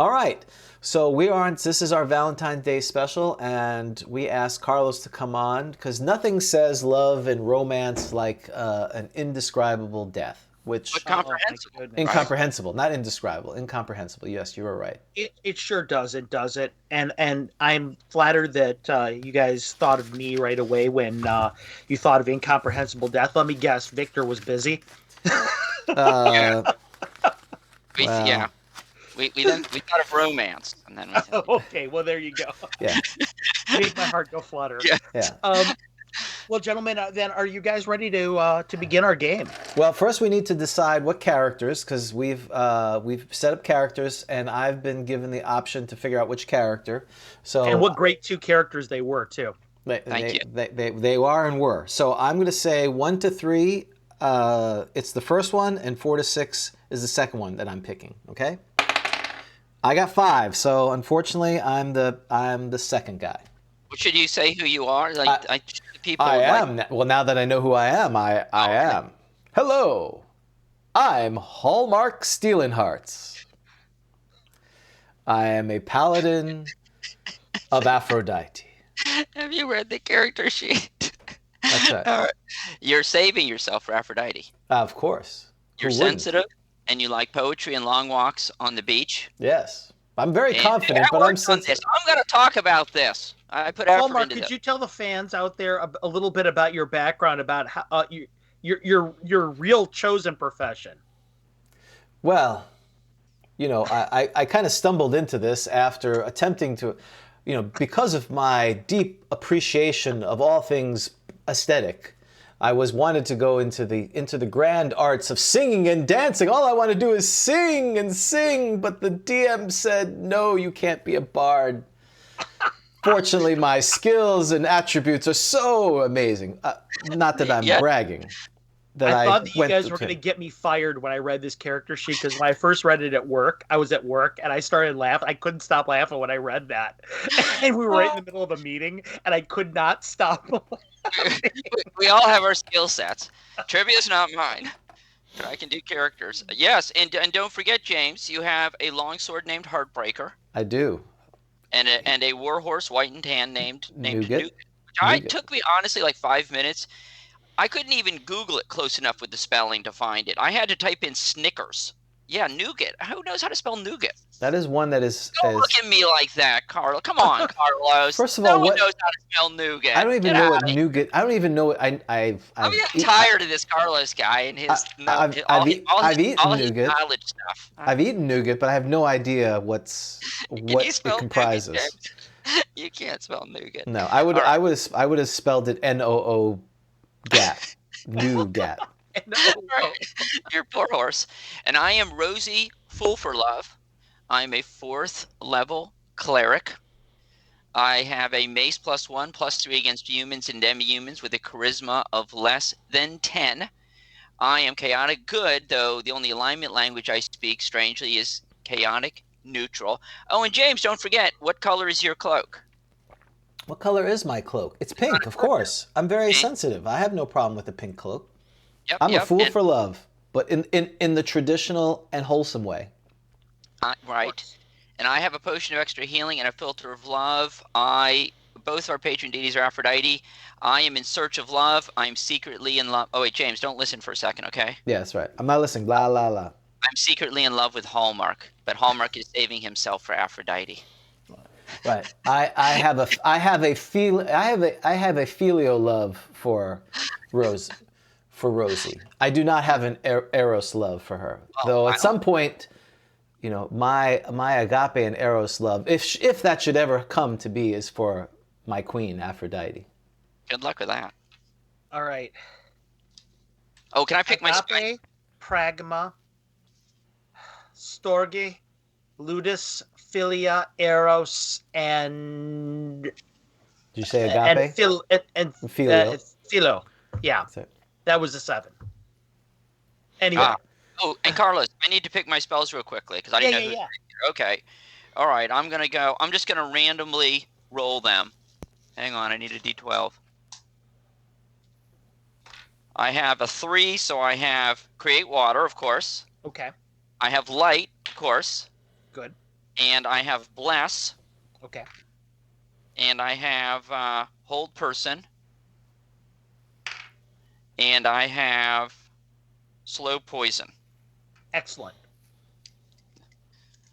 All right. So we are on, this is our Valentine's Day special, and we asked Carlos to come on because nothing says love and romance like an indescribable death, But which Oh my comprehensible, goodness. right? incomprehensible, not indescribable, incomprehensible. Yes, you were right. It sure does. It does it. And I'm flattered that you guys thought of me right away when you thought of incomprehensible death. Let me guess, Victor was busy. Yeah. Uh, Yeah. well, We thought of romance, and then we said, Okay, well there you go. yeah, Made my heart go flutter. yeah. yeah. Um, well, gentlemen, then are you guys ready to begin our game? Well, first we need to decide what characters, because we've set up characters, and I've been given the option to figure out which character. And So what great two characters they were too. they Thank you. they they are and were. So I'm going to say 1 to 3. It's the first one, and 4 to 6 is the second one that I'm picking. Okay. I got 5, so unfortunately I'm the second guy. What should you say who you are? Like, the people I would like. am. Well, now that I know who I am, I Okay. am. Hello, I'm Hallmark Steelenhearts. I am a paladin of Aphrodite. Have you read the character sheet? That's right. All right. You're saving yourself for Aphrodite. Of course. You're Who wouldn't? sensitive, and you like poetry and long walks on the beach. Yes. I'm very And confident, I but I'm worked on this. sensitive. I'm going to talk about this. I put effort Hallmark, into could this. you tell the fans out there a little bit about your background, about how your real chosen profession? Well, I kind of stumbled into this after attempting to, because of my deep appreciation of all things aesthetic. I was wanted to go into the grand arts of singing and dancing. All I want to do is sing and sing, but the DM said, "No, you can't be a bard." Fortunately, my skills and attributes are so amazing. Not that I'm Yeah. bragging. That I I thought that you went guys were going to get me fired when I read this character sheet, because when I first read it at work, I was at work and I started laughing. I couldn't stop laughing when I read that. And we were right in the middle of a meeting and I could not stop. We all have our skill sets. Trivia's not mine. But I can do characters. Yes, and don't forget, James, you have a longsword named Heartbreaker, I do. and a warhorse, white and tan, named Nougat. Newt. Which Nougat. took me honestly like 5 minutes. I couldn't even Google it close enough with the spelling to find it. I had to type in Snickers. Yeah, nougat. Who knows how to spell nougat? That is one that is. Don't look at me like that, Carlos. Come on, Carlos. First of No all, one what knows how to spell nougat. I don't even Get know out what of here. nougat. I don't even know what I'm I've getting tired of this Carlos guy and his I've eaten all his nougat. knowledge stuff. I've eaten nougat, but I have no idea what Can you it spell comprises. nougat, James? You can't spell nougat. No, All right. I would have spelled it Noo gat. Nougat. All right. Your poor horse. And I am Rosie, Fool for Love. I'm a 4th level cleric. I have a mace +1/+3 against humans and demi-humans with a charisma of less than 10. I am chaotic good, though the only alignment language I speak, strangely, is chaotic neutral. Oh, and James, don't forget, what color is your cloak? What color is my cloak? It's pink, of course. I'm very sensitive. I have no problem with the pink cloak. Yep, I'm a fool and, for love, but in the traditional and wholesome way. right. And I have a potion of extra healing and a filter of love. Both our patron deities are Aphrodite. I am in search of love. I'm secretly in love. Oh wait, James, don't listen for a second, okay? Yeah, that's right. I'm not listening. Blah la la. I'm secretly in love with Hallmark, but Hallmark is saving himself for Aphrodite. Right. I have a filial love for Rosie. I do not have an eros love for her. Though at some point, my agape and eros love, if that should ever come to be, is for my queen Aphrodite. Good luck with that. All right. Oh, can I pick my spell? Agape, Pragma, Storge, Ludus, Philia, Eros, and Did you say agape? Philo. Philo. Yeah, That's it. that was the 7. Anyway, Oh, and Carlos, I need to pick my spells real quickly because I didn't know who. Okay. All right, I'm just gonna randomly roll them. Hang on, I need a D12. I have a 3, so I have create water, of course. Okay, I have light, of course. good. and I have Bless, Okay. and I have Hold Person, and I have Slow Poison. Excellent.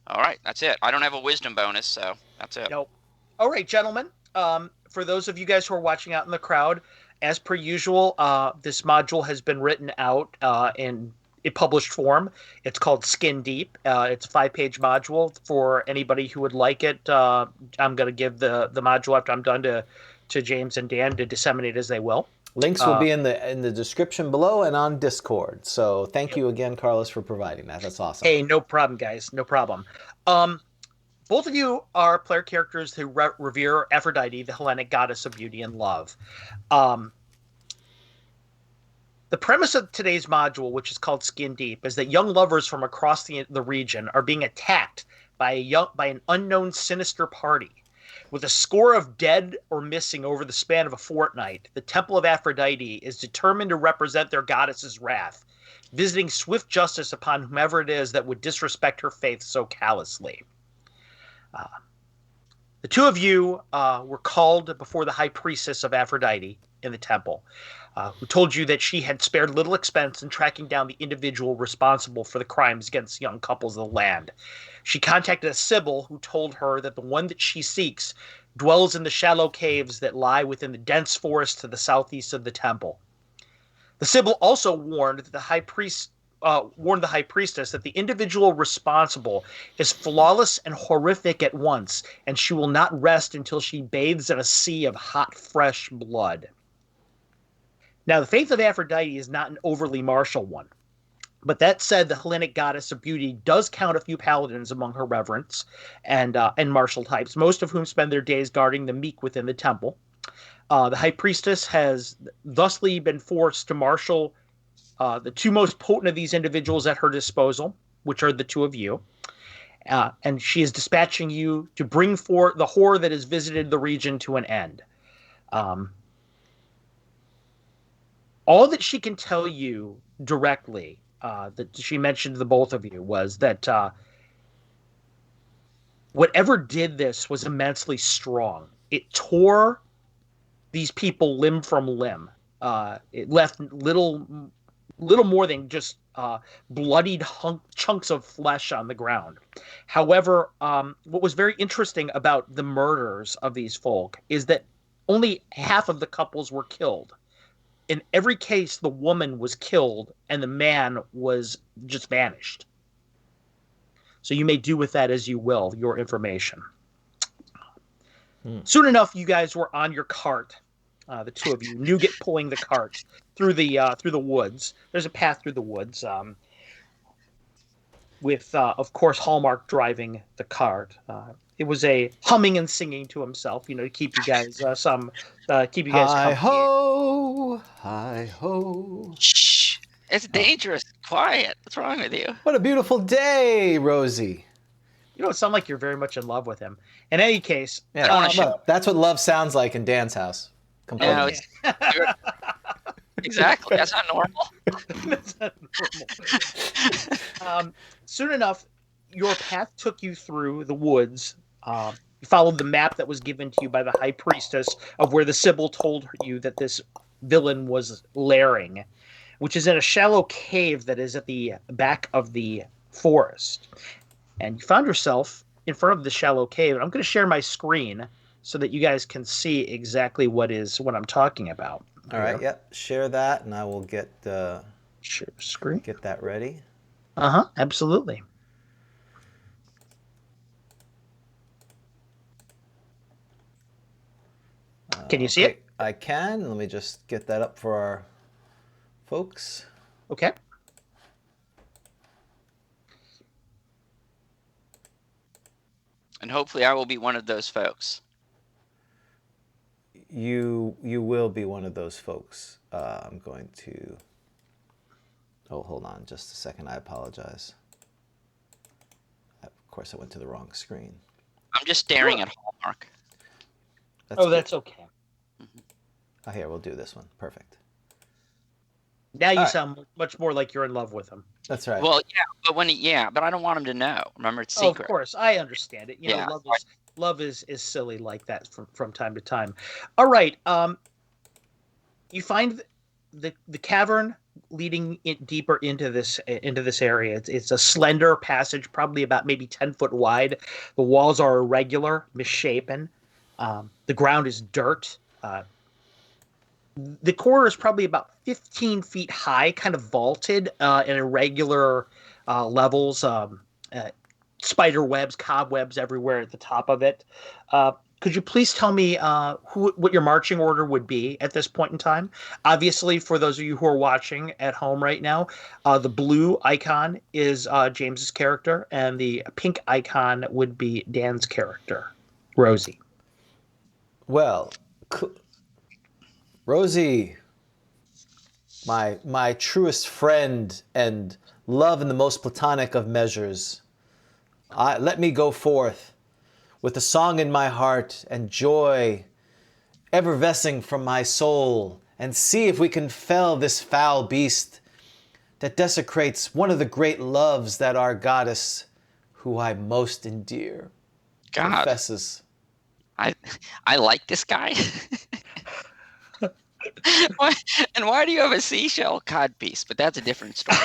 All right, that's it. I don't have a Wisdom bonus, so that's it. Nope. All right, gentlemen. For those of you guys who are watching out in the crowd, as per usual, this module has been written out in a published form. It's called Skin Deep. It's a 5-page module. For anybody who would like it, I'm going to give the module after I'm done to James and Dan to disseminate as they will. Links will be in the description below and on Discord. So thank you again, Carlos, for providing that. That's awesome. Hey, no problem, guys. No problem. Both of you are player characters who revere Aphrodite, the Hellenic goddess of beauty and love. The premise of today's module, which is called Skin Deep, is that young lovers from across the region are being attacked by an unknown sinister party. With a score of dead or missing over the span of a fortnight, the Temple of Aphrodite is determined to represent their goddess's wrath, visiting swift justice upon whomever it is that would disrespect her faith so callously. The two of you were called before the high priestess of Aphrodite in the temple, who told you that she had spared little expense in tracking down the individual responsible for the crimes against young couples of the land. She contacted a Sibyl who told her that the one that she seeks dwells in the shallow caves that lie within the dense forest to the southeast of the temple. The Sibyl also warned the high priestess that the individual responsible is flawless and horrific at once, and she will not rest until she bathes in a sea of hot, fresh blood. Now, the faith of Aphrodite is not an overly martial one. But that said, the Hellenic goddess of beauty does count a few paladins among her reverence and martial types, most of whom spend their days guarding the meek within the temple. The high priestess has thusly been forced to marshal the two most potent of these individuals at her disposal, which are the two of you. And she is dispatching you to bring forth the horror that has visited the region to an end. All that she can tell you directly, that she mentioned to the both of you, was that whatever did this was immensely strong. It tore these people limb from limb. It left little more than just bloodied chunks of flesh on the ground. However, what was very interesting about the murders of these folk is that only half of the couples were killed. In every case, the woman was killed and the man was just vanished. So you may do with that as you will, your information. Soon enough, you guys were on your cart. The two of you, Nougat pulling the cart through the woods. There's a path through the woods, with of course Hallmark driving the cart. It was a humming and singing to himself, to keep you guys keep you guys Hi company. ho, hi ho. Shh. It's dangerous. Quiet. What's wrong with you? What a beautiful day, Rosie. You don't sound like you're very much in love with him. In any case, Yeah, I wanna show- that's what love sounds like in Dan's house. Completely. No, exactly. That's not normal. That's not normal. Soon enough, your path took you through the woods. You followed the map that was given to you by the high priestess of where the Sibyl told you that this villain was lairing, which is in a shallow cave that is at the back of the forest. And you found yourself in front of the shallow cave. And I'm going to share my screen so that you guys can see exactly what I'm talking about. All right, yep. Share that, and I will get share screen. Get that ready. Absolutely. Can you see it? I can. Let me just get that up for our folks. Okay. And hopefully I will be one of those folks. You will be one of those folks. I'm going to... Oh, hold on just a second. I apologize. Of course, I went to the wrong screen. I'm just staring at Hallmark. That's okay. Oh, here, we'll do this one. Perfect. Now you sound much more like you're in love with him. That's right. Well, but I don't want him to know. Remember, it's Oh, of secret. course, I understand it. Yeah. Love is silly like that from time to time. All right. You find the cavern leading it deeper into this area. It's a slender passage, probably about maybe 10 foot wide. The walls are irregular, misshapen. The ground is dirt. The corridor is probably about 15 feet high, kind of vaulted in irregular levels. Spider webs, cobwebs everywhere at the top of it. Could you please tell me what your marching order would be at this point in time? Obviously, for those of you who are watching at home right now, the blue icon is James's character, and the pink icon would be Dan's character, Rosie. Well, Rosie, my truest friend and love in the most platonic of measures, let me go forth with a song in my heart and joy effervescing from my soul, and see if we can fell this foul beast that desecrates one of the great loves that our goddess, who I most endear, professes. I like this guy. Why do you have a seashell codpiece? But that's a different story.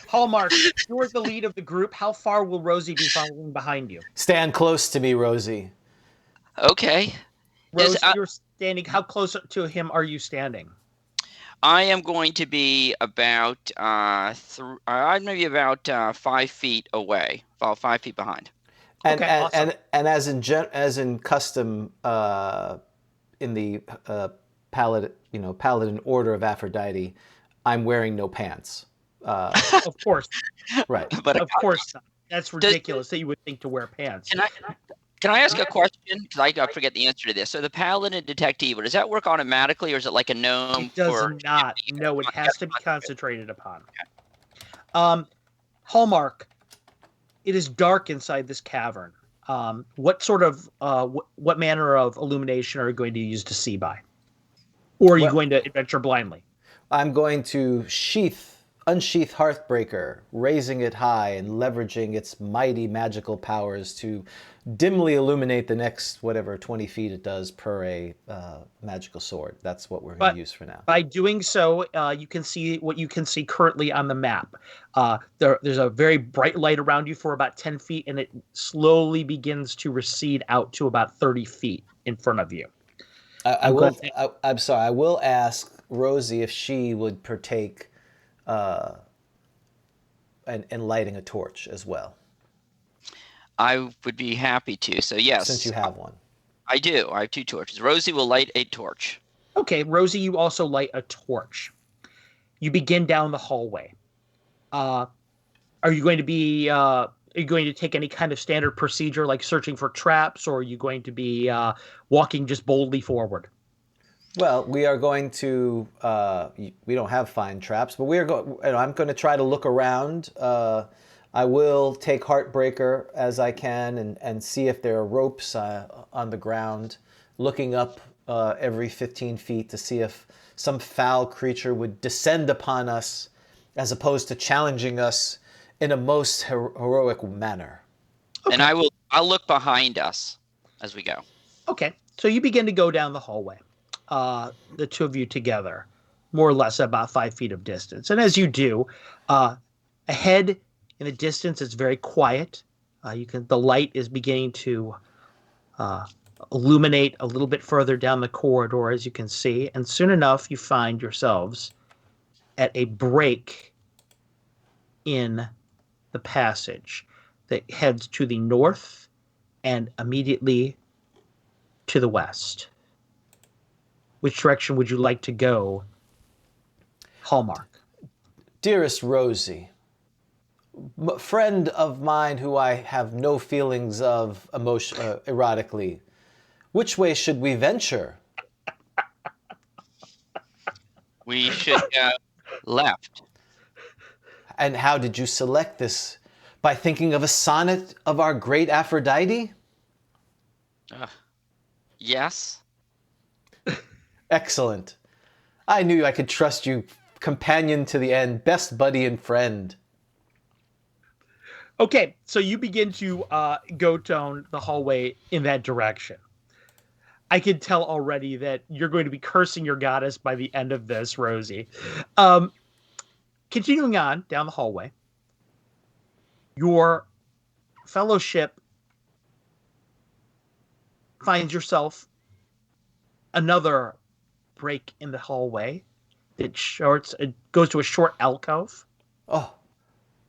Hallmark, you're the lead of the group. How far will Rosie be following behind you? Stand close to me, Rosie. Okay. Rosie, you're standing. How close to him are you standing? I am going to be about maybe about 5 feet away, about 5 feet behind. And okay, awesome. and as in custom in the paladin order of Aphrodite, I'm wearing no pants. Of course, right. But of course, that's ridiculous that you would think to wear pants. Can I ask a question? Because I forget the answer to this. So the paladin detect evil, does that work automatically, or is it like a gnome? It does not. No, it has to be concentrated upon. Hallmark, it is dark inside this cavern. What sort of what manner of illumination are you going to use to see by, or are you going to adventure blindly? I'm going to unsheath Hearthbreaker, raising it high and leveraging its mighty magical powers to dimly illuminate the next 20 feet it does per a magical sword. That's what we're going to use for now. By doing so, you can see what you can see currently on the map. There's a very bright light around you for about 10 feet, and it slowly begins to recede out to about 30 feet in front of you. I'm sorry. I will ask Rosie if she would partake in lighting a torch as well. I would be happy to. So yes, since you have one. I do. I have 2 torches. Rosie will light a torch. Okay, Rosie, you also light a torch. You begin down the hallway. Are you going to be? Are you going to take any kind of standard procedure like searching for traps, or are you going to be walking just boldly forward? Well, we are going to. We don't have fine traps, but we are going. I'm going to try to look around. I will take Heartbreaker as I can and see if there are ropes on the ground, looking up every 15 feet to see if some foul creature would descend upon us, as opposed to challenging us in a most heroic manner. Okay. And I'll look behind us as we go. Okay, so you begin to go down the hallway, the two of you together, more or less about 5 feet of distance. And as you do, ahead in the distance, it's very quiet. The light is beginning to illuminate a little bit further down the corridor, as you can see. And soon enough, you find yourselves at a break in the passage that heads to the north and immediately to the west. Which direction would you like to go, Hallmark? Dearest Rosie, friend of mine who I have no feelings of emotion erotically, which way should we venture? We should go left. And how did you select this? By thinking of a sonnet of our great Aphrodite? Yes. Excellent. I knew I could trust you companion to the end, best buddy and friend. Okay, so you begin to go down the hallway in that direction. I can tell already that you're going to be cursing your goddess by the end of this, Rosie. Continuing on down the hallway, your fellowship finds yourself another break in the hallway that goes to a short alcove. Oh,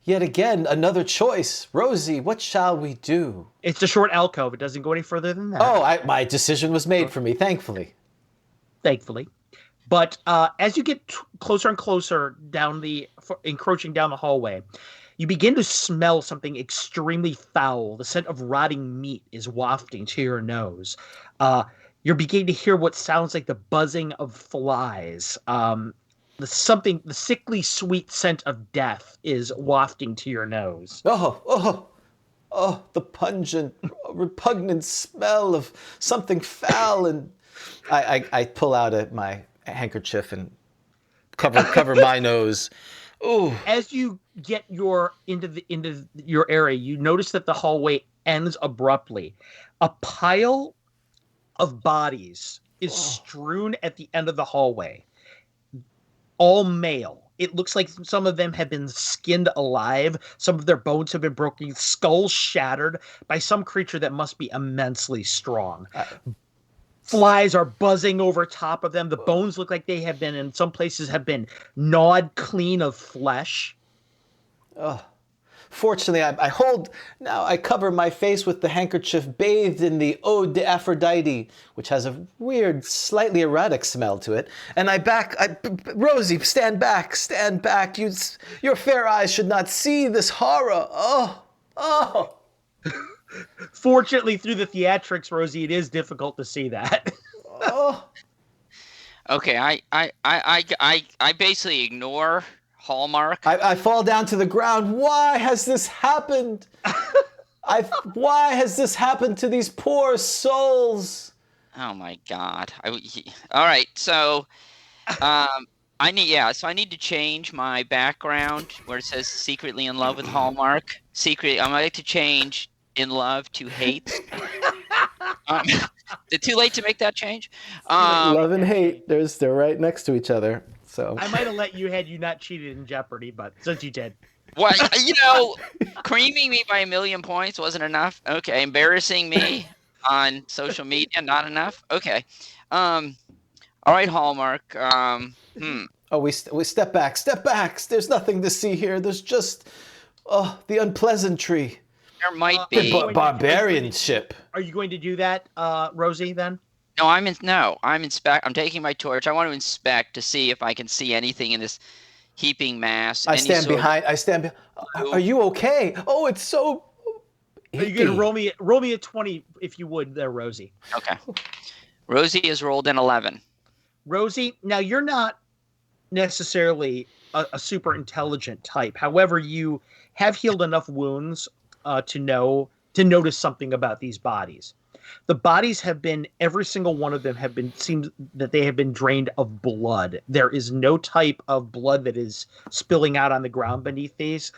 yet again, another choice. Rosie, what shall we do? It's a short alcove. It doesn't go any further than that. Oh, my decision was made for me, thankfully. Thankfully. But as you get closer and closer encroaching down the hallway, you begin to smell something extremely foul. The scent of rotting meat is wafting to your nose. You're beginning to hear what sounds like the buzzing of flies. The sickly sweet scent of death is wafting to your nose. Oh, the pungent, repugnant smell of something foul. And I pull out my handkerchief and cover my nose. Ooh. As you get into your area, you notice that the hallway ends abruptly. A pile of bodies is strewn at the end of the hallway. All male. It looks like some of them have been skinned alive. Some of their bones have been broken, skulls shattered by some creature that must be immensely strong. Flies are buzzing over top of them. The bones look like they have been, in some places, have been gnawed clean of flesh. Oh. Fortunately, I cover my face with the handkerchief bathed in the Ode to Aphrodite, which has a weird, slightly erotic smell to it. And Rosie, stand back. Your fair eyes should not see this horror. Oh. Fortunately, through the theatrics, Rosie, it is difficult to see that. Oh. Okay, I basically ignore Hallmark. I fall down to the ground. Why has this happened? Why has this happened to these poor souls? Oh my God! All right, so I need to change my background where it says secretly in love with Hallmark. I like to change in love to hate. Is it too late to make that change? Love and hate, they're right next to each other. So I might have let you had you not cheated in Jeopardy, but since you did. Well, creaming me by 1,000,000 points wasn't enough. Okay, embarrassing me on social media, not enough. Okay. All right, Hallmark. Oh, we step back. There's nothing to see here. There's just the unpleasantry. There might be barbarian ship. Are you going to do that, Rosie? Then? No, I'm taking my torch. I want to inspect to see if I can see anything in this heaping mass. I stand behind. Are you okay? Oh, it's so. Are you going to roll me a 20 if you would, there, Rosie? Okay. Rosie has rolled an 11. Rosie, now you're not necessarily a super intelligent type. However, you have healed enough wounds to notice something about these bodies. The bodies have been, every single one of them seems that they have been drained of blood. There is no type of blood that is spilling out on the ground beneath these.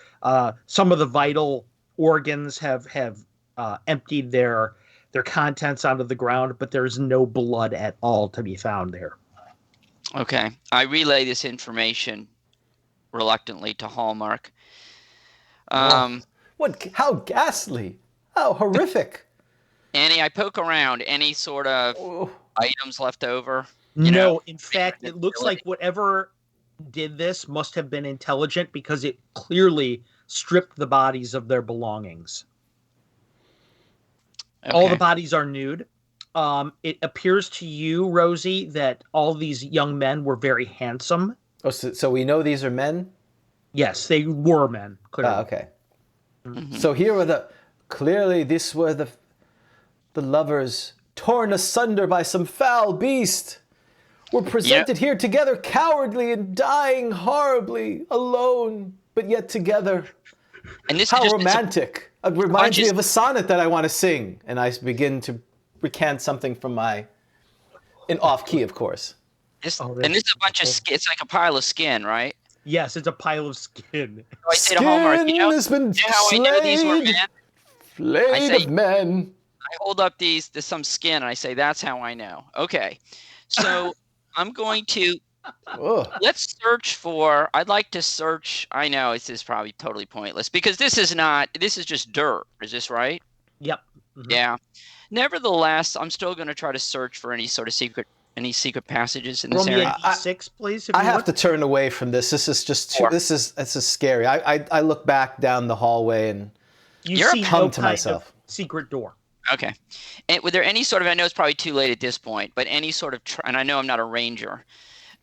Some of the vital organs have emptied their contents onto the ground, but there's no blood at all to be found there. Okay. I relay this information reluctantly to Hallmark. How ghastly. How horrific. I poke around. Any sort of items left over? In fact, it looks like whatever did this must have been intelligent because it clearly stripped the bodies of their belongings. Okay. All the bodies are nude. It appears to you, Rosie, that all these young men were very handsome. Oh, so we know these are men? Yes, they were men, clearly. Okay. Mm-hmm. So these were the lovers torn asunder by some foul beast. We're presented here together, cowardly and dying horribly, alone, but yet together. And this How romantic. It reminds me of a sonnet that I want to sing. And I begin to recant something from in off key, of course. Oh, And this is a bunch of beautiful. skin. It's like a pile of skin, right? Yes, it's a pile of skin. So I say to Hallmark, Skin has been you know how I knew these were slayed, men? flayed say- of men. I hold up there's some skin, and I say, that's how I know. Okay. So I'm going to, Ugh. let's search for, I'd like to search, I know this is probably totally pointless, because this is just dirt. Is this right? Yep. Mhm. Yeah. Nevertheless, I'm still going to try to search for any secret passages in this Roll me a area. d6, please, if I you have would. to turn away from this. This is just too. Four. This is scary. I look back down the hallway and You You're see hum no to kind myself. of secret door. Okay. And were there any sort of, I know it's probably too late at this point, but any sort of, and I know I'm not a ranger,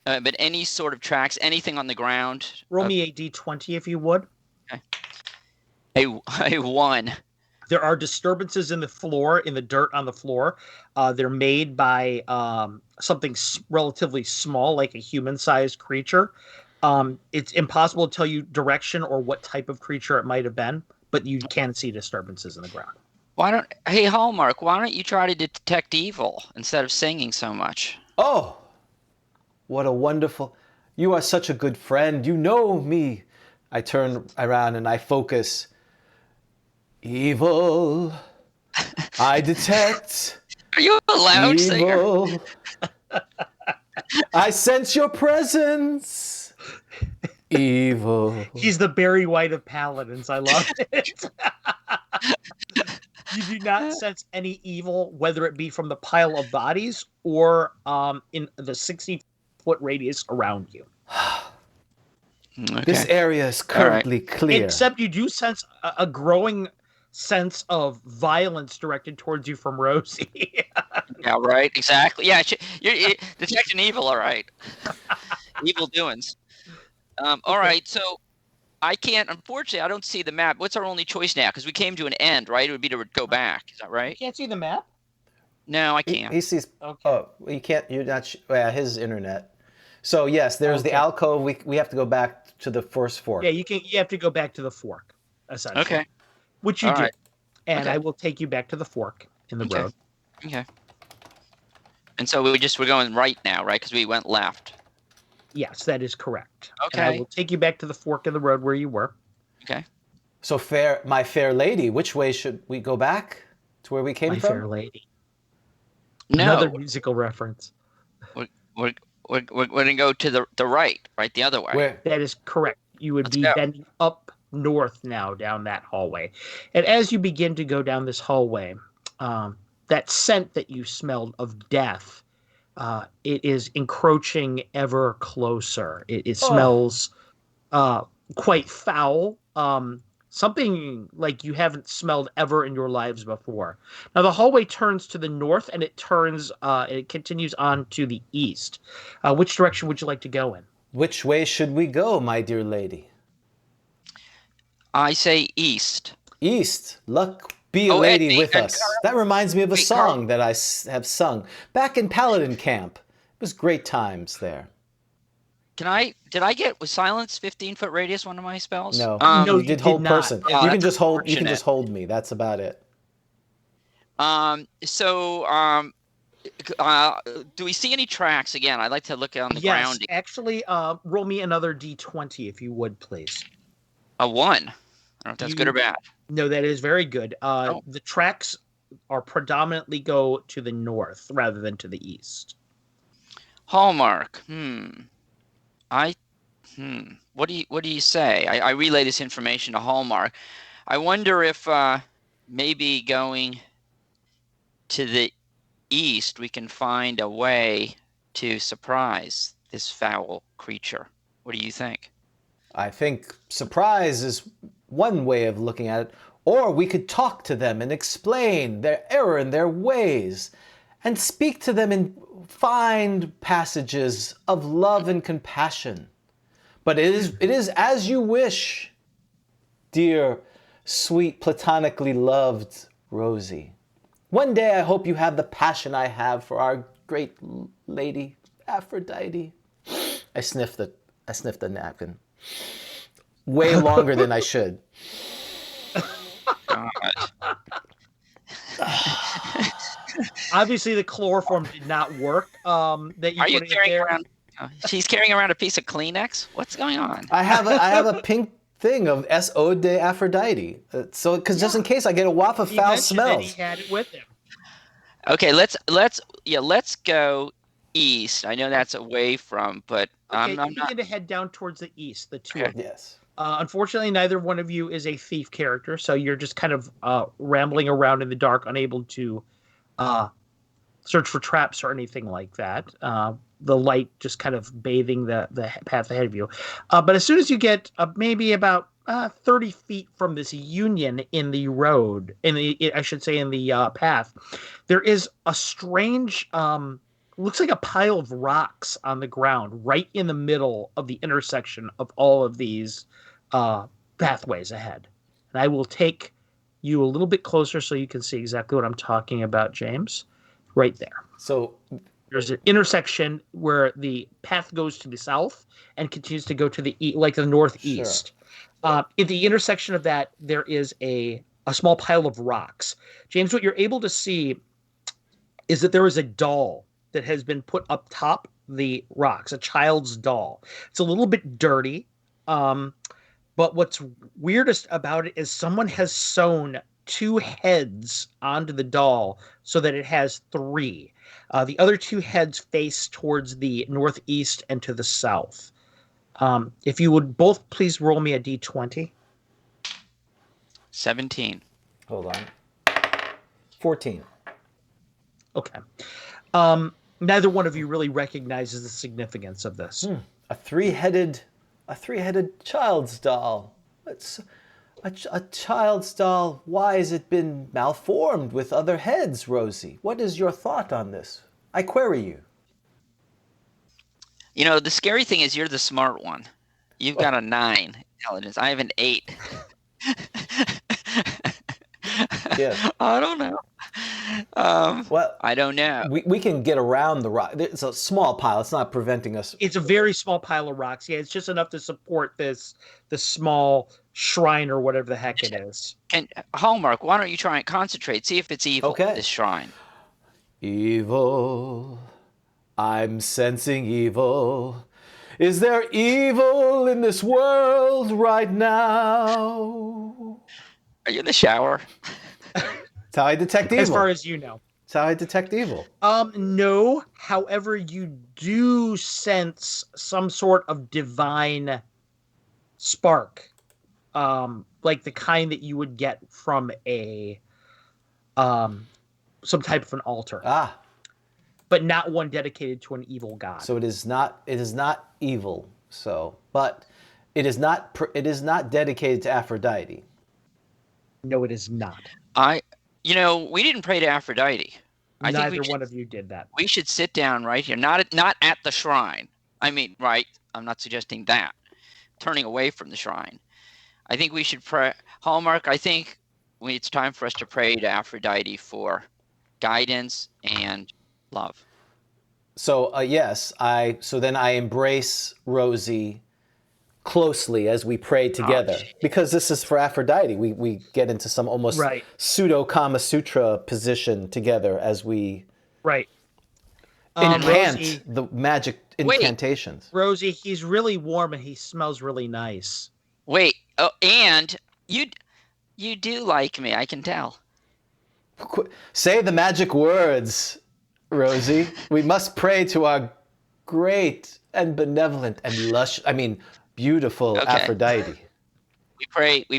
but any sort of tracks, anything on the ground? Roll me a d20, if you would. A 1. There are disturbances in the floor, in the dirt on the floor. They're made by something relatively small, like a human-sized creature. It's impossible to tell you direction or what type of creature it might have been, but you can see disturbances in the ground. Hey, Hallmark, why don't you try to detect evil instead of singing so much? oh, what a wonderful! You are such a good friend. You know me. I turn around and I focus. Evil. I detect. Are you a loud singer? Evil. I sense your presence. Evil. He's the Barry White of paladins. I love it. You do not sense any evil, whether it be from the pile of bodies or in the 60-foot radius around you. Okay. This area is currently clear. Except you do sense a growing sense of violence directed towards you from Rosie. Yeah, right. Exactly. Yeah, you're detecting evil. All right. Evil doings. All right. So I can't. Unfortunately, I don't see the map. What's our only choice now? Because we came to an end, right? It would be to go back. Is that You right? can't see the map? No, I He, can't. he sees. Okay. Oh, you can't. You're not. His internet. So yes, there's the Okay. alcove. We have to go back to the first fork. Yeah, you have to go back to the fork, essentially. Okay. Which you All do. right. And Okay. I will take you back to the fork in the road. Okay. And so we're going right now, right? Because we went left. Yes, that is correct. And I Okay. will take you back to the fork in the road where you were. Okay. So my fair lady, which way should we go back to where we came My from? fair lady. No, Another musical reference. we're gonna go to the right, the other way. Where? That is correct. You would Let's be go. bending up north now down that hallway. And as you begin to go down this hallway, that scent that you smelled of death, it is encroaching ever closer. It smells quite foul. Something like you haven't smelled ever in your lives before. Now the hallway turns to the north and it continues on to the east. Which direction would you like to go in? Which way should we go, my dear lady? I say east. East. Luck be a Oh, lady and- with and us. Carl- That reminds me of a Wait, song Carl- that I have sung back in Paladin Camp. It was great times there. Did I get was silence 15-foot radius one of my spells? No, No, you you did did hold not. person. Oh, you can that's just hold. You can unfortunate. just hold me. That's about it. Do we see any tracks again? I'd like to look on the Yes, ground. actually, roll me another d20 if you would, please. A 1. I don't know if that's good or bad. No, that is very good. Oh. The tracks are predominantly go to the north rather than to the east. Hallmark. What do you say? I relay this information to Hallmark. I wonder if maybe going to the east we can find a way to surprise this foul creature. What do you think? I think surprise is one way of looking at it, or we could talk to them and explain their error in their ways, and speak to them in fine passages of love and compassion. But it is as you wish, dear, sweet, platonically loved Rosie. One day I hope you have the passion I have for our great lady Aphrodite. I sniffed the napkin. Way longer than I should. God. Obviously, the chloroform did not work. That you Are you put in carrying there. around? She's carrying around a piece of Kleenex. What's going on? I have a pink thing of S.O. de Aphrodite. So, because just in case I get a waft of He foul mentioned that smells. he had it with him. Okay, let's go east. I know that's away from, but Okay, I'm you not. begin to head down towards the east. The two of you. Yes. Unfortunately, neither one of you is a thief character, so you're just kind of rambling around in the dark, unable to search for traps or anything like that. The light just kind of bathing the path ahead of you. But as soon as you get maybe about 30 feet from this union in the road, in the path, there is a strange, looks like a pile of rocks on the ground right in the middle of the intersection of all of these pathways ahead. And I will take you a little bit closer so you can see exactly what I'm talking about, James. Right there. So there's an intersection where the path goes to the south and continues to go to the the northeast. Sure. At the intersection of that, there is a small pile of rocks. James, what you're able to see is that there is a doll that has been put up top the rocks, a child's doll. It's a little bit dirty, but what's weirdest about it is someone has sewn 2 heads onto the doll so that it has 3. The other 2 heads face towards the northeast and to the south. If you would both please roll me a d20. 17. Hold on. 14. Okay. Neither one of you really recognizes the significance of this. A three-headed child's doll. It's a child's doll. Why has it been malformed with other heads, Rosie? What is your thought on this? I query you. You know, the scary thing is you're the smart one. You've got a 9 intelligence. I have an 8. Yes. I don't know. Well, I don't know. We can get around the rock. It's a small pile. It's not preventing us. It's a very small pile of rocks. Yeah, it's just enough to support this small shrine or whatever the heck it is. And Hallmark, why don't you try and concentrate? See if it's evil, Okay. this shrine. Evil. I'm sensing evil. Is there evil in this world right now? Are you in the shower? That's how I detect evil. As far as you know. That's how I detect evil. No. However, you do sense some sort of divine spark, like the kind that you would get from some type of an altar. But not one dedicated to an evil god. So it is not evil. So, but it is not dedicated to Aphrodite. No, it is not. We didn't pray to Aphrodite. Neither one of you did that. We should sit down right here, not at the shrine. I mean, right? I'm not suggesting that. Turning away from the shrine. I think we should pray. Hallmark, I think it's time for us to pray to Aphrodite for guidance and love. So yes, so then I embrace Rosie closely as we pray together, because this is for Aphrodite. We get into some almost pseudo Kama Sutra position together as we enhance Rosie, the magic incantations. Rosie, he's really warm and he smells really nice. Wait, and you do like me, I can tell. Say the magic words, Rosie. We must pray to our great and benevolent and beautiful Aphrodite. We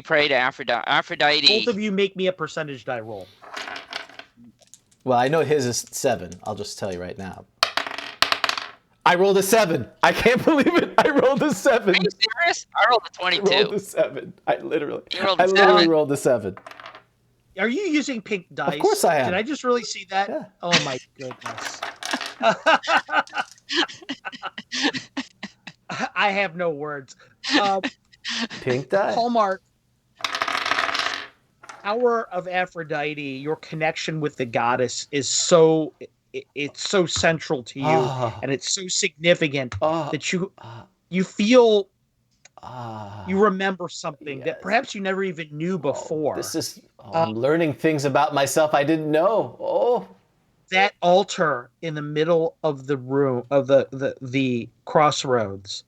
pray to Aphrodite. Both of you make me a percentage die roll. Well, I know his is 7. I'll just tell you right now. I rolled a 7. I can't believe it. I rolled a 7. Are you serious? I rolled a 22. I rolled a 7. I literally rolled a 7. Are you using pink dice? Of course I am. Did I just really see that? Yeah. Oh my goodness. I have no words. Pink die. Hallmark. Hour of Aphrodite, your connection with the goddess is so central to you, and it's so significant that you feel you remember something that perhaps you never even knew before. I'm learning things about myself I didn't know. that altar in the middle of the room of the crossroads,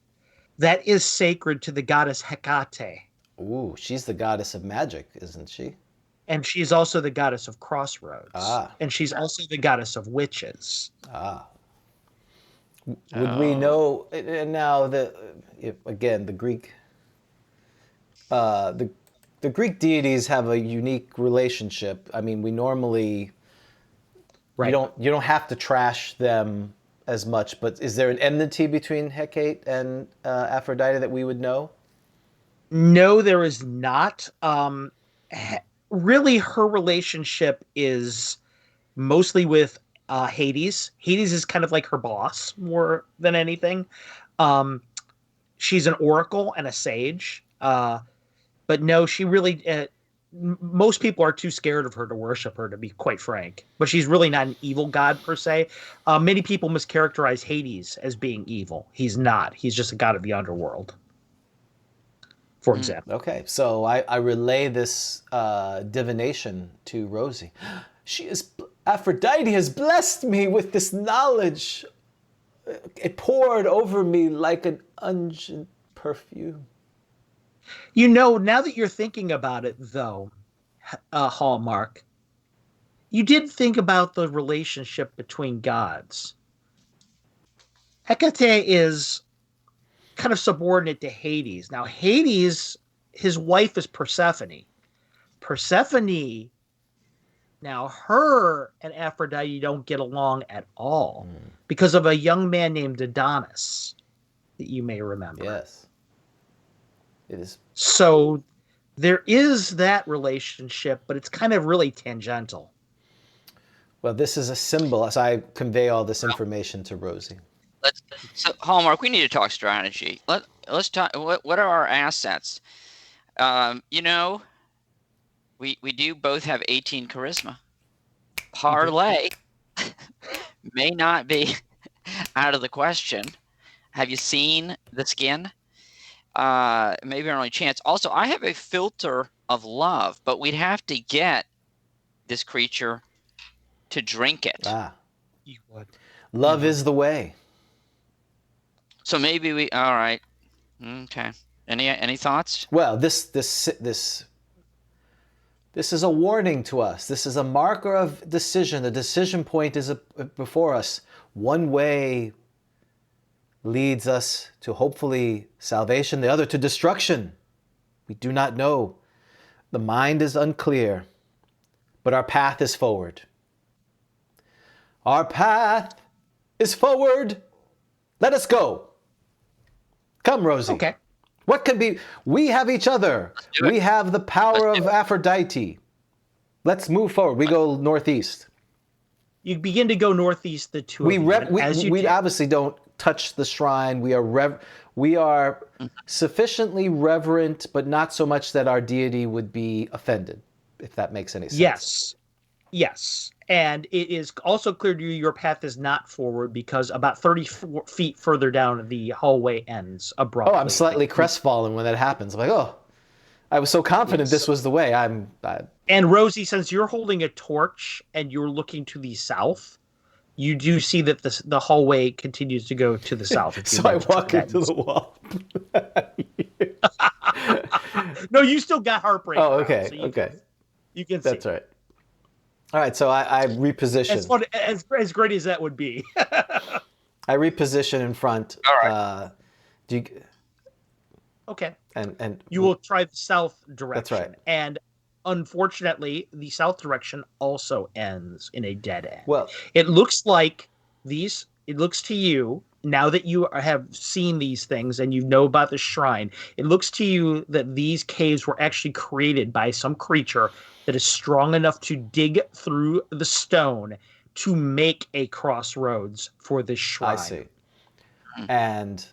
that is sacred to the goddess Hecate, Ooh, she's the goddess of magic, isn't she? and she's also the goddess of crossroads, Ah, and she's also the goddess of witches. ah. Would we know? And now again, the the Greek deities have a unique relationship. I mean, we normally Right. you don't have to trash them as much, but is there an enmity between Hecate and Aphrodite that we would know? No, there is not. Really, her relationship is mostly with Hades. Hades is kind of like her boss more than anything. Um, she's an oracle and a sage. But no, she really. Most people are too scared of her to worship her, to be quite frank. But she's really not an evil god per se. Many people mischaracterize Hades as being evil. He's not. He's just a god of the underworld, for example. Okay, so I relay this divination to Rosie. Aphrodite has blessed me with this knowledge. It poured over me like an unguent perfume. You know, now that you're thinking about it, though, Hallmark, you did think about the relationship between gods. Hecate is kind of subordinate to Hades. Now, Hades, his wife is Persephone. Persephone, now her and Aphrodite don't get along at all because of a young man named Adonis that you may remember. Yes. It is. So there is that relationship, but it's kind of really tangential. Well, this is a symbol as I convey all this information to Rosie. So Hallmark, we need to talk strategy. Let's talk. What are our assets? You know, we do both have 18 charisma. Parlay may not be out of the question. Have you seen the skin? Maybe our only chance. Also, I have a filter of love, but we'd have to get this creature to drink it. Ah, You would. love is the way. So maybe we. All right. Okay. Any thoughts? Well, this is a warning to us. This is a marker of decision. The decision point is before us. One way leads us to hopefully salvation, the other to destruction. We do not know. The mind is unclear, but our path is forward. Our path is forward. Let us go. Come, Rosie. Okay. What can be? We have each other. We have the power of Aphrodite. Let's move forward. We go northeast. You begin to go northeast, the two We of you. we obviously don't touch the shrine. We are sufficiently reverent, but not so much that our deity would be offended, if that makes any sense. Yes. And it is also clear to you your path is not forward because about 30 feet further down, the hallway ends abruptly. Oh, I'm slightly crestfallen when that happens. I'm like, oh, I was so confident this was the way. And Rosie, since you're holding a torch and you're looking to the south, you do see that the hallway continues to go to the south. So I walk into the wall. No, you still got heartbreak. Oh, okay, now, so okay. You can see. That's right. All right, so I reposition. As great as that would be. I reposition in front. All right. Do you? Okay. And you will try the south direction. That's right. And unfortunately, the south direction also ends in a dead end. Well, it looks like it looks to you, now that you have seen these things and you know about the shrine, it looks to you that these caves were actually created by some creature that is strong enough to dig through the stone to make a crossroads for this shrine. I see. And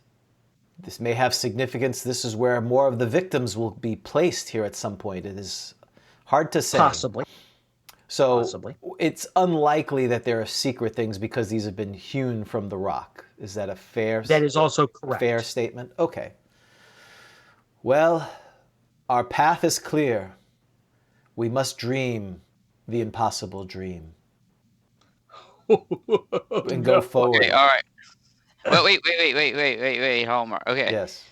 this may have significance. This is where more of the victims will be placed here at some point. It is hard to say. Possibly. So it's unlikely that there are secret things because these have been hewn from the rock. Is that a fair? That is also correct. Fair statement. Okay. Well, our path is clear. We must dream the impossible dream. and go forward. Okay, all right. Well, wait, Hallmark. Okay. Yes.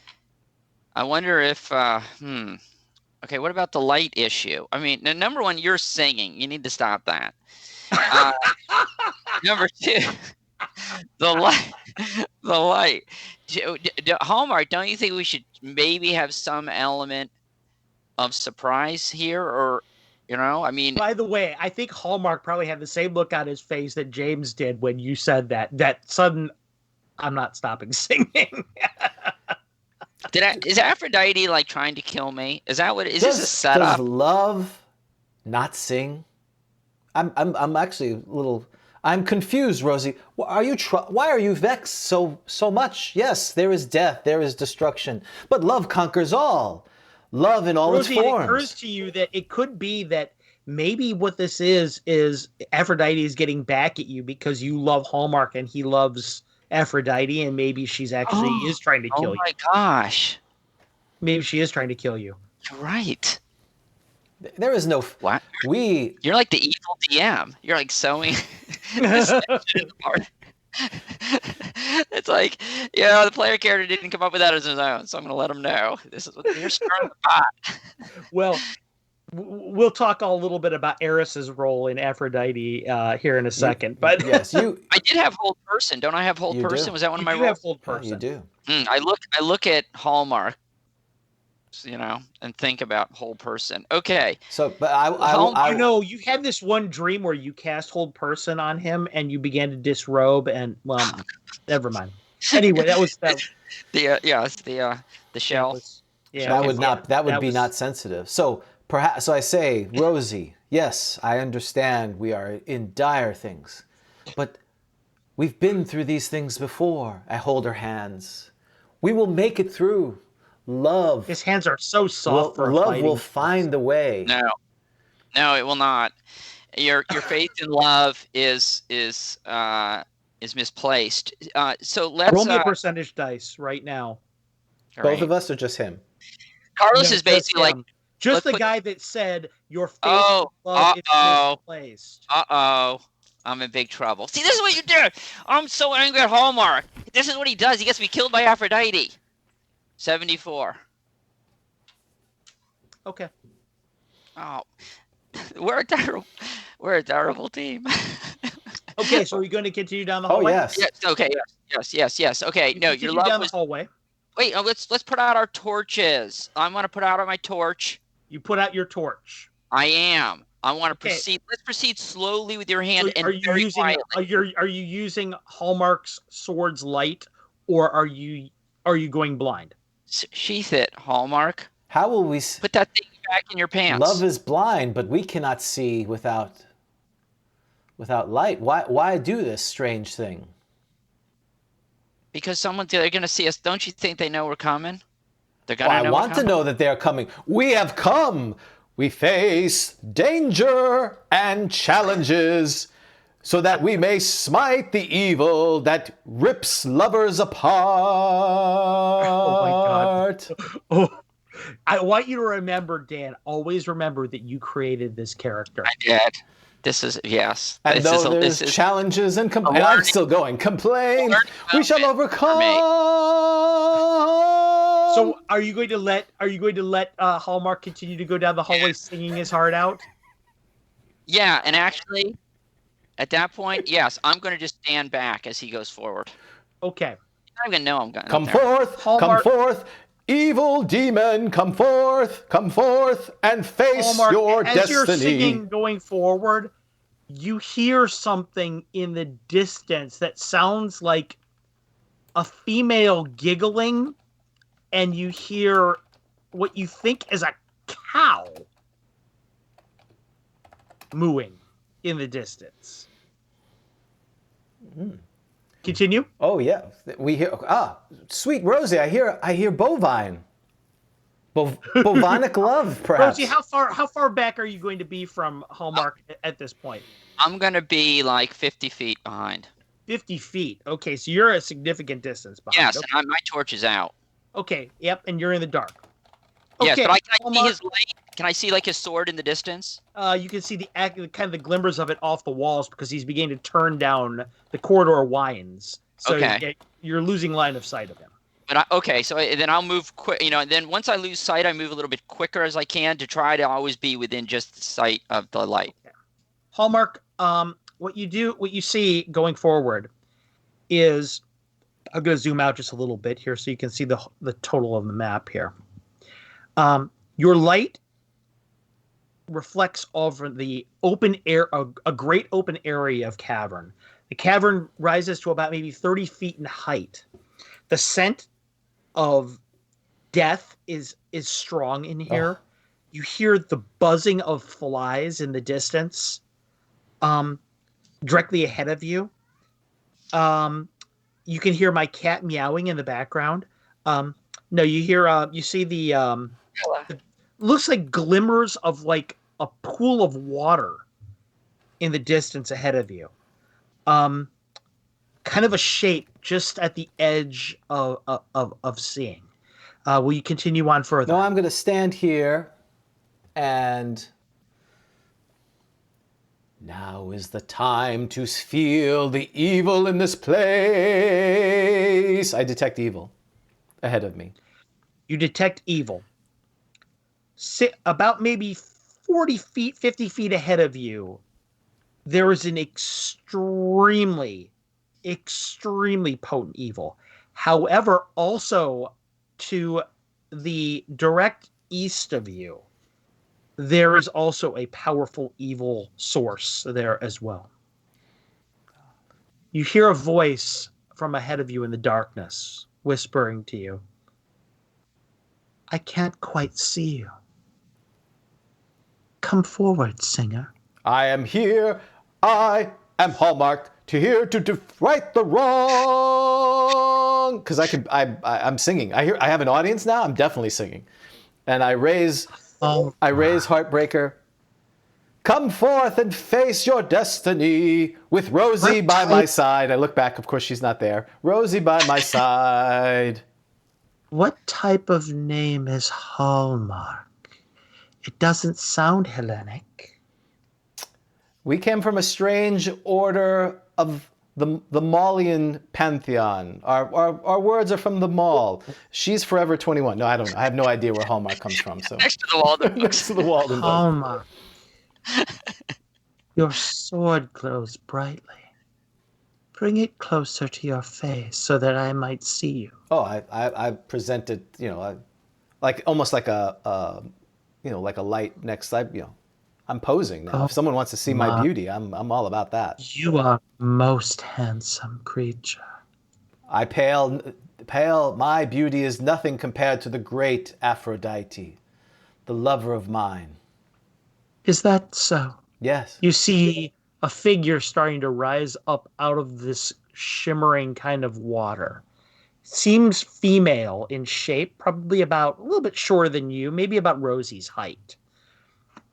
I wonder if, okay, what about the light issue? I mean, number one, you're singing. You need to stop that. Number two, the light. The light. Hallmark, don't you think we should maybe have some element of surprise here? Or, I mean. By the way, I think Hallmark probably had the same look on his face that James did when you said that sudden, I'm not stopping singing. Is Aphrodite like trying to kill me? Is that what? Is this a setup? Does love not sing? I'm actually a little. I'm confused, Rosie. Why are you vexed so much? Yes, there is death, there is destruction, but love conquers all. Love in all Rosie, its forms. it occurs to you that it could be that maybe what this is Aphrodite is getting back at you because you love Hallmark and he loves Aphrodite, and maybe she's actually is trying to kill you. Oh my gosh. Maybe she is trying to kill you. You're right. There is no. What? You're like the evil DM. You're like sewing. It's like, the player character didn't come up with that as his own, so I'm going to let him know. This is what you're stirring the pot. Well, we'll talk a little bit about Eris's role in Aphrodite here in a second. But yes, I did have hold person. Don't I have hold person? Do. Was that one of my roles? roles? Have hold person. You do. I look at Hallmark, and think about hold person. Okay. So, but I you had this one dream where you cast hold person on him and you began to disrobe, and never mind. Anyway, that was that. The shell. That would be not sensitive. So perhaps, I say, Rosie, yes, I understand we are in dire things, but we've been through these things before. I hold her hands. We will make it through. Love. His hands are so soft. Love will find the way. No, it will not. Your faith in love is misplaced. So let's roll me a percentage dice right now. Both of us, or just him? Carlos is basically like just the guy that said your faith in love is misplaced. I'm in big trouble. See, this is what you do. I'm so angry at Hallmark. This is what he does. He gets me killed by Aphrodite. 74. Okay. Oh, we're a terrible team. Okay, so are we going to continue down the hallway? Oh yes. Yes. Okay. Yes. Okay. No, your love down was. The hallway. Wait. Let's put out our torches. I want to put out my torch. You put out your torch. I am. I want to proceed. Let's proceed slowly with your hand and very quietly. Are you using Hallmark's sword's light, or are you going blind? Sheath it, Hallmark. How will we put that thing back in your pants? Love is blind, but we cannot see without light. Why do this strange thing? Because they're going to see us. Don't you think they know we're coming? They're going to know. I want to know that they are coming. We have come. We face danger and challenges, so that we may smite the evil that rips lovers apart. Oh my God. Oh, I want you to remember, Dan, always remember that you created this character. I did. This is, yes. And there's challenges and I'm still going. Complain, we shall overcome. So are you going to let Hallmark continue to go down the hallway singing his heart out? Yeah, and actually, at that point, yes, I'm going to just stand back as he goes forward. Okay. I don't even know I'm going to. Come forth, evil demon, come forth, and face Hallmark, your as destiny. You're singing going forward, you hear something in the distance that sounds like a female giggling, and you hear what you think is a cow mooing in the distance. Continue. Oh yeah, we hear. Sweet Rosie, I hear bovine. Bovinic love, perhaps. Rosie, how far back are you going to be from Hallmark at this point? I'm going to be like 50 feet behind. 50 feet. Okay, so you're a significant distance behind. Yes, okay. And my torch is out. Okay, yep, and you're in the dark. Okay, yes, but I can see his light. Can I see like his sword in the distance? You can see the kind of the glimmers of it off the walls because he's beginning to turn down the corridor winds. So Okay. you're losing line of sight of him. But so then I'll move quick. And then once I lose sight, I move a little bit quicker as I can to try to always be within just sight of the light. Okay. Hallmark, what you see going forward is, I'm going to zoom out just a little bit here so you can see the total of the map here. Your light reflects over the open air, a great open area of cavern. The cavern rises to about maybe 30 feet in height. The scent of death is strong in here. You hear the buzzing of flies in the distance, directly ahead of you. You can hear my cat meowing in the background. No, you see the looks like glimmers of like a pool of water in the distance ahead of you. Kind of a shape just at the edge of seeing. Will you continue on further? No, I'm going to stand here and now is the time to feel the evil in this place. I detect evil ahead of me. You detect evil. About maybe 40 feet, 50 feet ahead of you, there is an extremely potent evil. However, also to the direct east of you, there is also a powerful evil source there as well. You hear a voice from ahead of you in the darkness, whispering to you, I can't quite see you. Come forward, singer. I am here. I am Hallmark here to right the wrong. Because I'm singing. I have an audience now. I'm definitely singing, and I raise Heartbreaker. Come forth and face your destiny with Rosie by my side. I look back. Of course, she's not there. Rosie by my side. What type of name is Hallmark? It doesn't sound Hellenic. We came from a strange order of the Maulian pantheon. Our words are from the Maul. She's forever 21. No, I don't know. I have no idea where Hallmark comes from. So Next to the Walden books. Next to the Walden books. Hallmark. Your sword glows brightly. Bring it closer to your face so that I might see you. Oh, I presented, like almost like a like a light next slide. I'm posing now. If someone wants to see my beauty, I'm all about that. You are a most handsome creature. I pale. My beauty is nothing compared to the great Aphrodite, the lover of mine. Is that so? Yes. You see a figure starting to rise up out of this shimmering kind of water. Seems female in shape, probably about a little bit shorter than you, maybe about Rosie's height.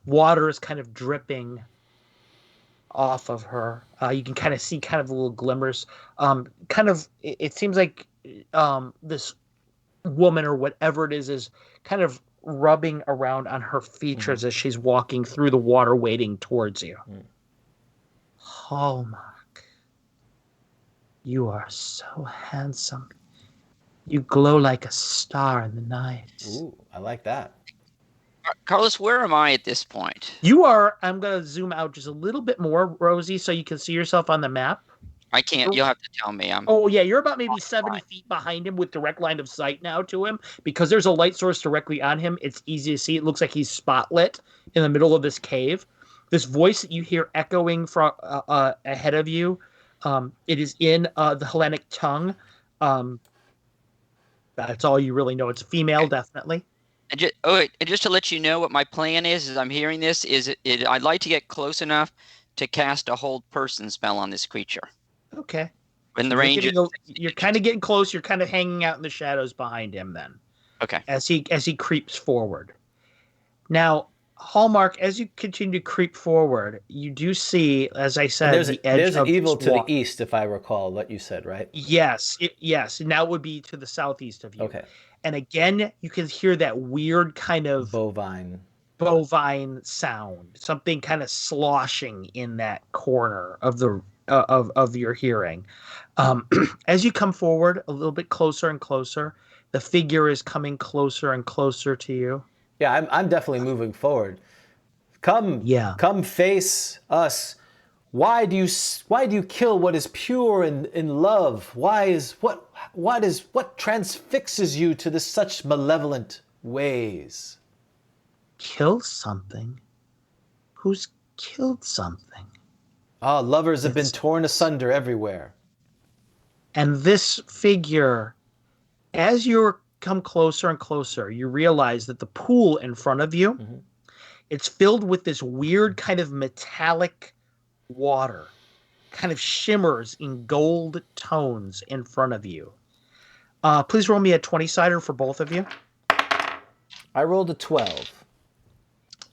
Water is kind of dripping off of her. You can kind of see kind of little glimmers. It seems like this woman or whatever it is kind of rubbing around on her features as she's walking through the water wading towards you. Hallmark, you are so handsome. You glow like a star in the night. Ooh, I like that. Carlos, where am I at this point? You are, I'm going to zoom out just a little bit more, Rosie, so you can see yourself on the map. I can't. You'll have to tell me. Oh, yeah, you're about maybe 70 feet behind him with direct line of sight now to him. Because there's a light source directly on him, it's easy to see. It looks like he's spotlit in the middle of this cave. This voice that you hear echoing from ahead of you, it is in the Hellenic tongue. That's all you really know. It's female, definitely. And just to let you know what my plan is I'm hearing this, I'd like to get close enough to cast a hold person spell on this creature. Okay. When the range you're kind of getting close. You're kind of hanging out in the shadows behind him then. Okay. As he creeps forward. Now, Hallmark, as you continue to creep forward, you do see, as I said, there's an evil to the east, if I recall what you said, right? Yes. Yes. And that would be to the southeast of you. Okay. And again, you can hear that weird kind of bovine. bovine sound, something kind of sloshing in that corner of the of your hearing. As you come forward a little bit closer and closer, the figure is coming closer and closer to you. Yeah, I'm definitely moving forward. Come, Yeah. come face us. Why do you kill what is pure in love? What transfixes you to such malevolent ways? Kill something? Who's killed something? Ah, lovers have been It's- torn asunder everywhere. And this figure, as you come closer and closer, you realize that the pool in front of you, it's filled with this weird kind of metallic water, kind of shimmers in gold tones in front of you. Please roll me a 20-sider for both of you. I rolled a 12.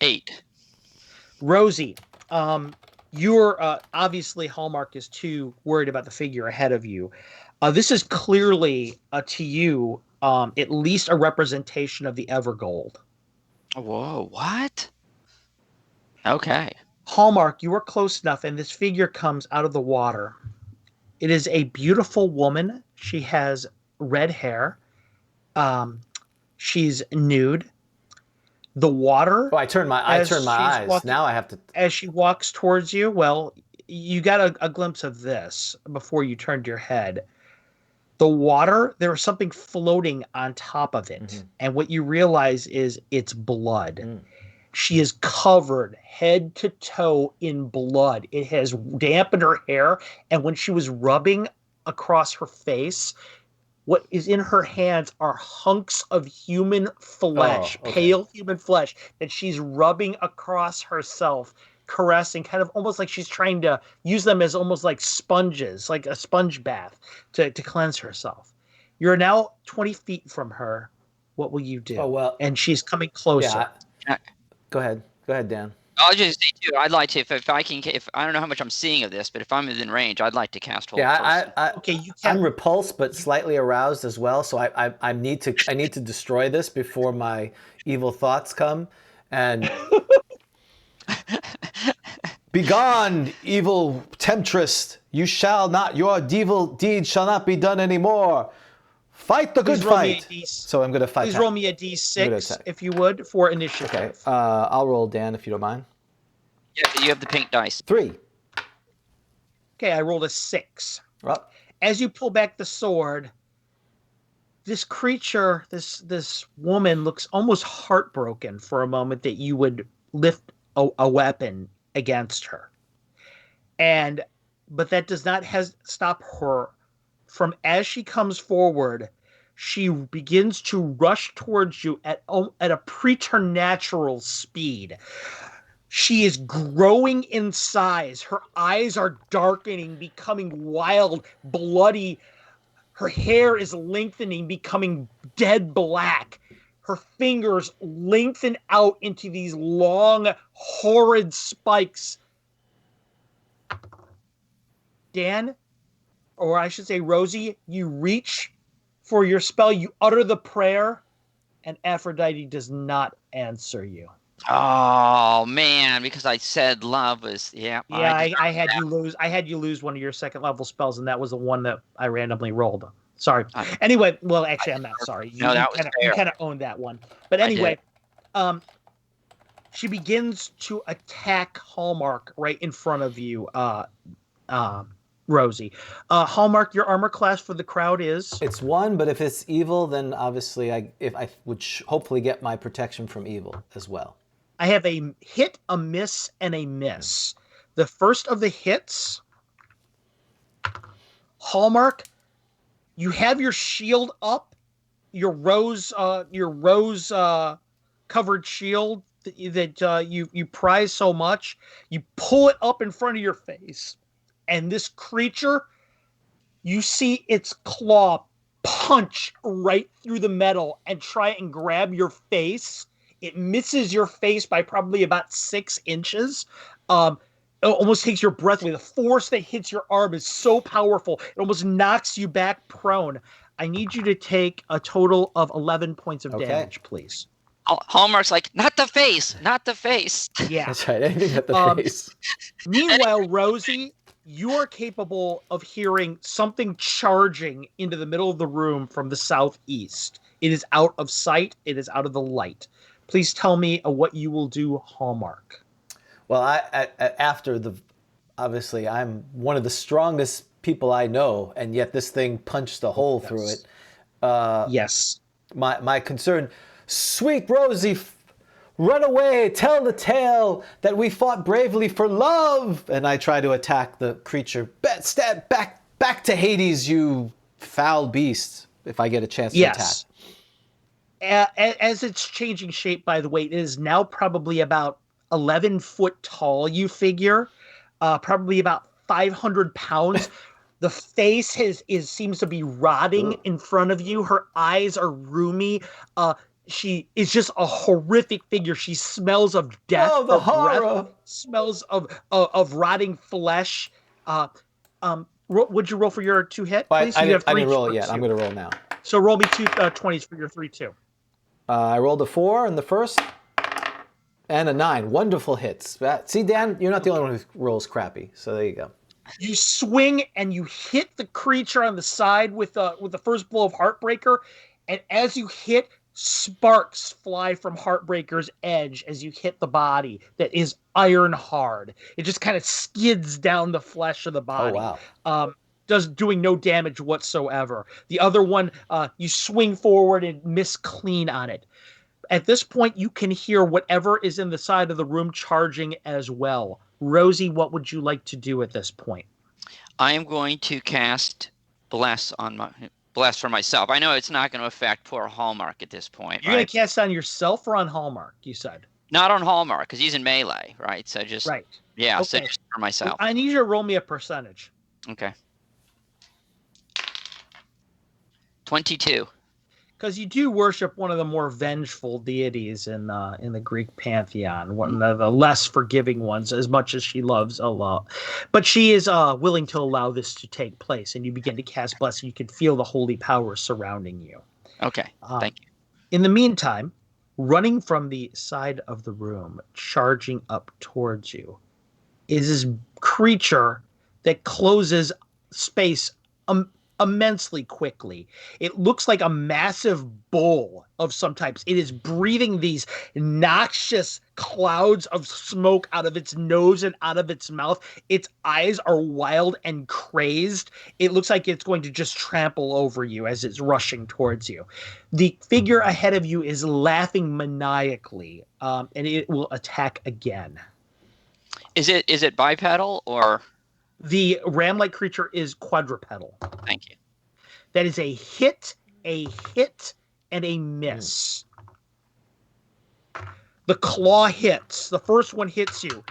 8. Rosie, you're obviously Hallmark is too worried about the figure ahead of you. This is clearly to you at least a representation of the Evergold. Whoa, what? Okay. Hallmark, you are close enough, and this figure comes out of the water. It is a beautiful woman. She has red hair. She's nude. The water. Oh, I turned my eyes. Now I have to. As she walks towards you, well, you got a glimpse of this before you turned your head. The water, there was something floating on top of it. And what you realize is it's blood. She is covered head to toe in blood. It has dampened her hair. And when she was rubbing across her face, what is in her hands are hunks of human flesh, pale human flesh, that she's rubbing across herself, caressing, kind of almost like she's trying to use them as almost like sponges, like a sponge bath to cleanse herself. You're now 20 feet from her. What will you do? Oh, well. And she's coming closer. Yeah. Go ahead, Dan. I'll just say too. I'd like to, if I can, if I don't know how much I'm seeing of this, but if I'm within range, I'd like to cast hold. Okay, you can. I'm repulsed, but slightly aroused as well. So I need to destroy this before my evil thoughts come. And begone, evil temptress! You shall not. Your evil deeds shall not be done anymore. Fight the good fight. So I'm going to fight. Please roll me a d6, if you would, for initiative. Okay. I'll roll, Dan, if you don't mind. Yeah, you have the pink dice. 3. Okay, I rolled a 6. Well, as you pull back the sword, this creature, this woman looks almost heartbroken for a moment that you would lift a weapon against her. But that does not stop her from, as she comes forward, she begins to rush towards you at a preternatural speed. She is growing in size. Her eyes are darkening, becoming wild, bloody. Her hair is lengthening, becoming dead black. Her fingers lengthen out into these long, horrid spikes. Dan, or I should say Rosie, you reach for your spell, you utter the prayer, and Aphrodite does not answer you. Oh man, because I said love was I had you lose one of your second level spells, and that was the one that I randomly rolled. Sorry. Anyway, well, actually, I'm not sorry. You kind of owned that one. But anyway, she begins to attack Hallmark right in front of you, Rosie. Hallmark, your armor class for the crowd is? It's 1, but if it's evil, then obviously I would hopefully get my protection from evil as well. I have a hit, a miss, and a miss. The first of the hits, Hallmark, you have your shield up, your rose covered shield that you prize so much. You pull it up in front of your face, and this creature, you see its claw punch right through the metal and try and grab your face. It misses your face by probably about 6 inches. It almost takes your breath away. The force that hits your arm is so powerful, it almost knocks you back prone. I need you to take a total of 11 points of damage, please. Hallmark's like, not the face, not the face. Yeah. That's right. Anything at the face. Meanwhile, Rosie, you are capable of hearing something charging into the middle of the room from the southeast. It is out of sight. It is out of the light. Please tell me what you will do, Hallmark. Well, obviously, I'm one of the strongest people I know, and yet this thing punched a hole through it. Yes. My concern, sweet Rosie, run away, tell the tale that we fought bravely for love. And I try to attack the creature. Step back to Hades, you foul beast, if I get a chance to attack. As it's changing shape, by the way, it is now probably about 11 foot tall, you figure. Probably about 500 pounds. The face seems to be rotting in front of you. Her eyes are roomy. She is just a horrific figure. She smells of death. Oh, the horror! Breath smells of rotting flesh. Would you roll for your 2 hit, please? I didn't roll it yet. I'm going to roll now. So roll me 2 20s for your 3-2. I rolled a 4 in the first and a 9. Wonderful hits. See, Dan, you're not the only one who rolls crappy. So there you go. You swing and you hit the creature on the side with the first blow of Heartbreaker, and as you hit, sparks fly from Heartbreaker's edge as you hit the body that is iron hard. It just kind of skids down the flesh of the body. Oh, wow. Doing no damage whatsoever. The other one, you swing forward and miss clean on it. At this point, you can hear whatever is in the side of the room charging as well. Rosie, what would you like to do at this point? I am going to cast Bless for myself. I know it's not going to affect poor Hallmark at this point. You're going to cast on yourself or on Hallmark, you said? Not on Hallmark, because he's in melee, right? So just... Right. Yeah, Okay. so just for myself. I need you to roll me a percentage. Okay. 22. Because you do worship one of the more vengeful deities in the Greek pantheon, one of the less forgiving ones, as much as she loves Allah. But she is willing to allow this to take place, and you begin to cast blessing. You can feel the holy power surrounding you. Okay, thank you. In the meantime, running from the side of the room, charging up towards you, is this creature that closes space immensely quickly. It looks like a massive bull of some types. It is breathing these noxious clouds of smoke out of its nose and out of its mouth. Its eyes are wild and crazed. It looks like it's going to just trample over you as it's rushing towards you. The figure ahead of you is laughing maniacally, and it will attack again. Is it bipedal or? The ram-like creature is quadrupedal. Thank you. That is a hit, and a miss. The claw hits. The first one hits you.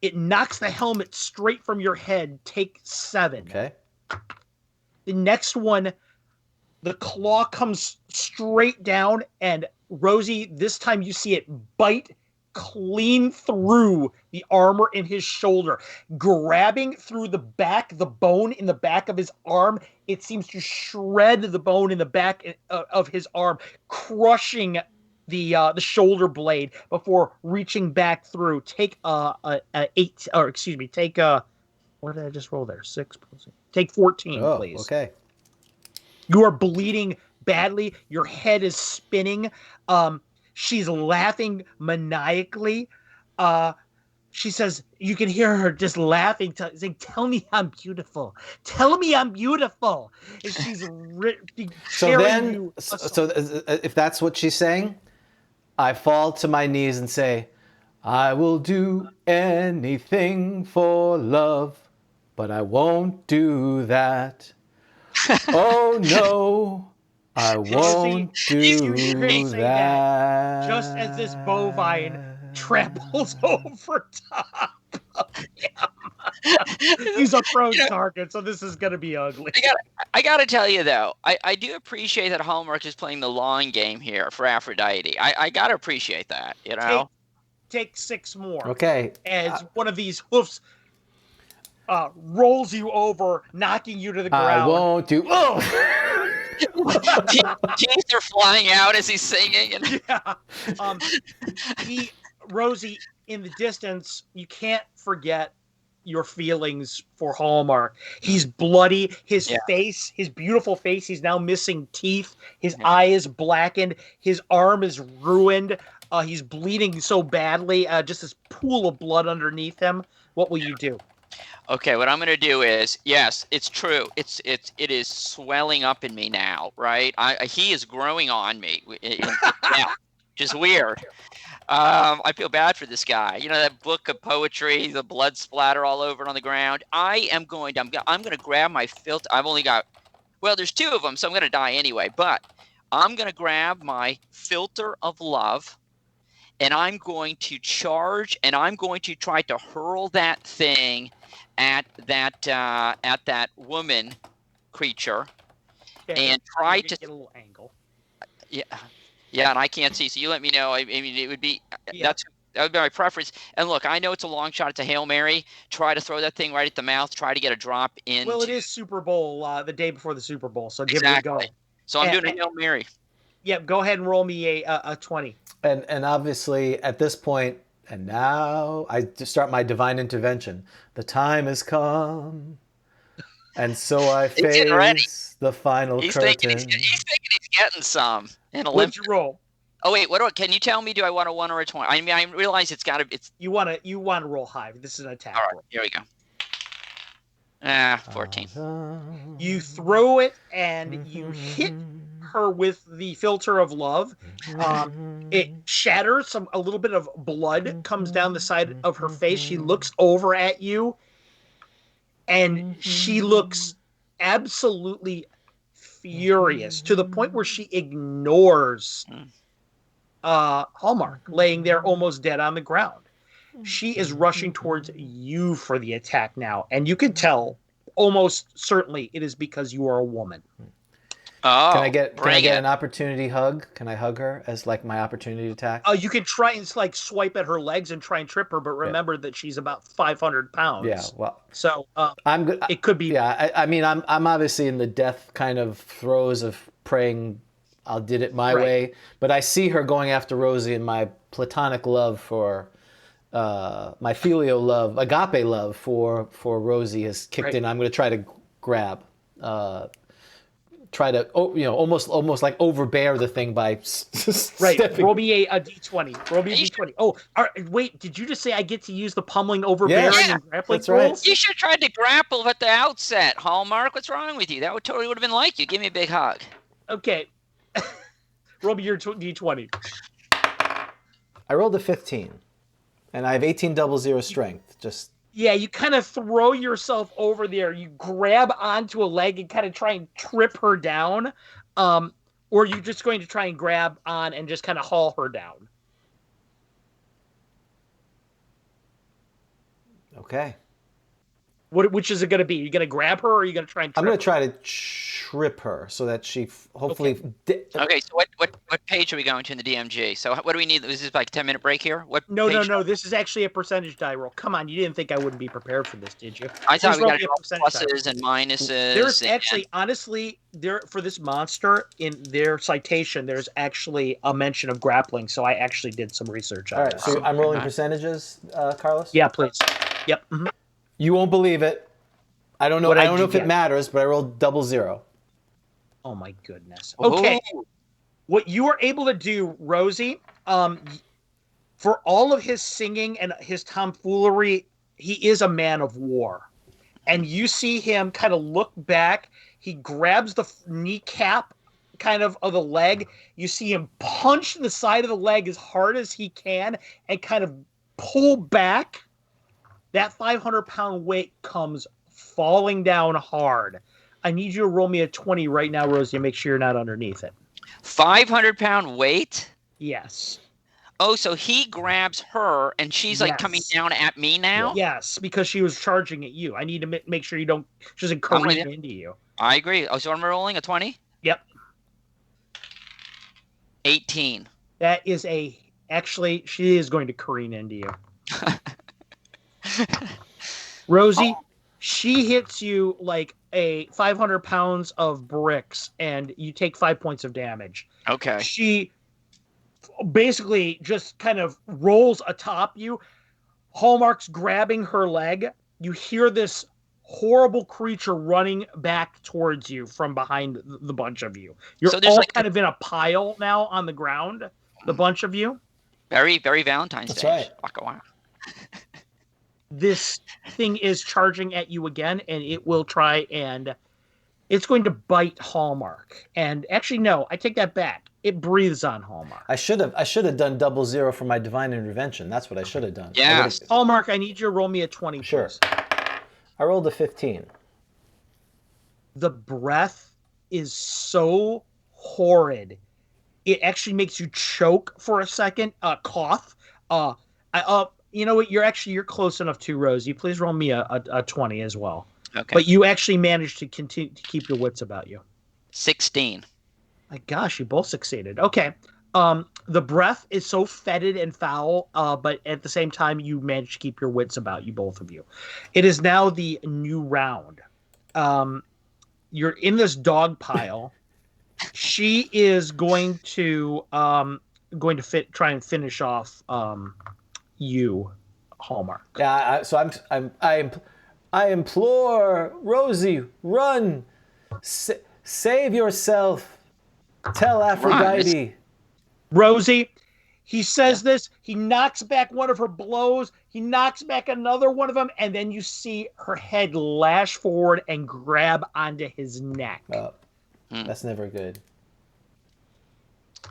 It knocks the helmet straight from your head. Take 7. Okay. The next one, the claw comes straight down, and Rosie, this time you see it bite clean through the armor in his shoulder, grabbing through the bone in the back of his arm. It seems to shred the bone in the back of his arm, crushing the shoulder blade before reaching back through. Take what did I just roll there? 6 plus 8. Take 14, please. Okay. You are bleeding badly. Your head is spinning. She's laughing maniacally. She says, you can hear her just laughing, saying, "Tell me I'm beautiful. Tell me I'm beautiful." And she's so if that's what she's saying, I fall to my knees and say, "I will do anything for love, but I won't do that. Oh no. I won't do that." Just as this bovine tramples over top of him. He's a prone target, so this is going to be ugly. I gotta tell you, though, I do appreciate that Hallmark is playing the long game here for Aphrodite. I gotta appreciate that, you know? Take 6 more. Okay. As one of these hoofs rolls you over, knocking you to the ground. I won't do... Oh! Teeth are flying out as he's singing. And... Yeah. Rosie, in the distance, you can't forget your feelings for Hallmark. He's bloody. His face, his beautiful face, he's now missing teeth. His eye is blackened. His arm is ruined. He's bleeding so badly. Just this pool of blood underneath him. What will you do? Okay, what I'm going to do is, yes, it's true. It is swelling up in me now, right? He is growing on me now, which is weird. I feel bad for this guy. You know that book of poetry, the blood splatter all over it on the ground. I'm going to grab my filter. I've only got, well, there's two of them, so I'm going to die anyway. But I'm going to grab my filter of love, and I'm going to charge, and I'm going to try to hurl that thing at that woman creature, and try to get a little angle. Yeah, and I can't see, so you let me know. I mean, it would be that would be my preference. And look, I know it's a long shot. It's a Hail Mary. Try to throw that thing right at the mouth. Try to get a drop in. Well, it is Super Bowl, the day before the Super Bowl, so give it a go. So I'm doing a Hail Mary. Yeah, go ahead and roll me a 20. And obviously at this point, and now I just start my divine intervention. The time has come, and so I face the final curtain. He's thinking he's getting some. What'd you roll? Oh wait, can you tell me? Do I want a 1 or a 20? I mean, I realize it's got to. It's you want to roll high. This is an attack. All right, here we go. 14. You throw it and you hit her with the filter of love. It shatters. A little bit of blood comes down the side of her face. She looks over at you, and she looks absolutely furious to the point where she ignores Hallmark, laying there almost dead on the ground. She is rushing towards you for the attack now, and you can tell almost certainly it is because you are a woman. Oh, can I get an opportunity hug? Can I hug her as like my opportunity attack? You can try and like swipe at her legs and try and trip her, but remember that she's about 500 pounds. Yeah, well, so I'm good. It could be. Yeah, I mean, I'm obviously in the death kind of throes of praying. I did it my way, but I see her going after Rosie, and my platonic love for, my filial love, agape love for Rosie has kicked in. I'm going to try to grab. Try to almost like overbear the thing by stepping. Roll me a d20. Roll me a d20. Oh, wait, did you just say I get to use the pummeling, overbearing, and grappling rules? Right. You should have tried to grapple at the outset, Hallmark. What's wrong with you? That would have been like you. Give me a big hug. Okay. Roll me your d20. I rolled a 15, and I have 1800 strength. Yeah, you kind of throw yourself over there. You grab onto a leg and kind of try and trip her down. Or you're just going to try and grab on and just kind of haul her down. Okay. Which is it going to be? Are you going to grab her or are you going to try and trip I'm going to try to trip her so that she hopefully... Okay, so what page are we going to in the DMG? So what do we need? Is this like a 10-minute break here? No. This is actually a percentage die roll. Come on, you didn't think I wouldn't be prepared for this, did you? I thought we got pluses and minuses. There's actually, honestly, for this monster, in their citation, there's actually a mention of grappling, so I actually did some research on this. All right, so I'm rolling percentages, Carlos? Yeah, please. Yep. Mm-hmm. You won't believe it. I don't know. I don't know if it matters, but I rolled 00. Oh my goodness. Okay. Ooh. What you are able to do, Rosie, for all of his singing and his tomfoolery, he is a man of war. And you see him kind of look back. He grabs the kneecap kind of the leg. You see him punch the side of the leg as hard as he can and kind of pull back. That 500-pound weight comes falling down hard. I need you to roll me a 20 right now, Rosie, and make sure you're not underneath it. 500-pound weight? Yes. Oh, so he grabs her, and she's like coming down at me now? Yes, because she was charging at you. I need to make sure she doesn't careen into you. I agree. Oh, so I'm rolling a 20? Yep. 18. That is actually, she is going to careen into you. Rosie, she hits you like a 500 pounds of bricks, and you take 5 points of damage. Okay. She basically just kind of rolls atop you. Hallmark's grabbing her leg. You hear this horrible creature running back towards you from behind the bunch of you. You're So there's all like kind of in a pile now on the ground, the bunch of you. Very, very Valentine's That's Day. right. Waka waka. This thing is charging at you again, and it will try and it's going to bite Hallmark. And actually, no, I take that back. It breathes on Hallmark. I should have done 00 for my divine intervention. That's what I should have done. Yes. Hallmark, I need you to roll me a 20. Sure. Please. I rolled a 15. The breath is so horrid. It actually makes you choke for a second, cough. You know what? You're close enough to Rosie. Please roll me a 20 as well. Okay. But you actually managed to continue to keep your wits about you. 16. My gosh, you both succeeded. Okay. The breath is so fetid and foul, but at the same time, you managed to keep your wits about you, both of you. It is now the new round. You're in this dog pile. She is going to try and finish off you, Hallmark. Yeah. I implore Rosie, run, save yourself. Tell Aphrodite. Rosie, he says this. He knocks back one of her blows. He knocks back another one of them, and then you see her head lash forward and grab onto his neck. That's never good.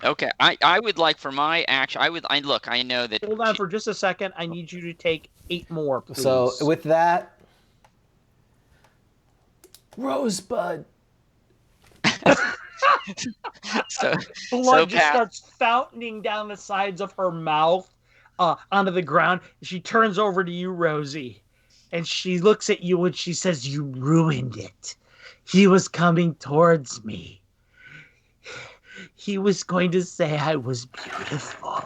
Okay. I would like for my action. Look. I know that. Hold on for just a second. I need you to take 8 more, please. So with that, Rosebud. Blood just starts fountaining down the sides of her mouth onto the ground. She turns over to you, Rosie, and she looks at you and she says, "You ruined it. He was coming towards me. He was going to say I was beautiful."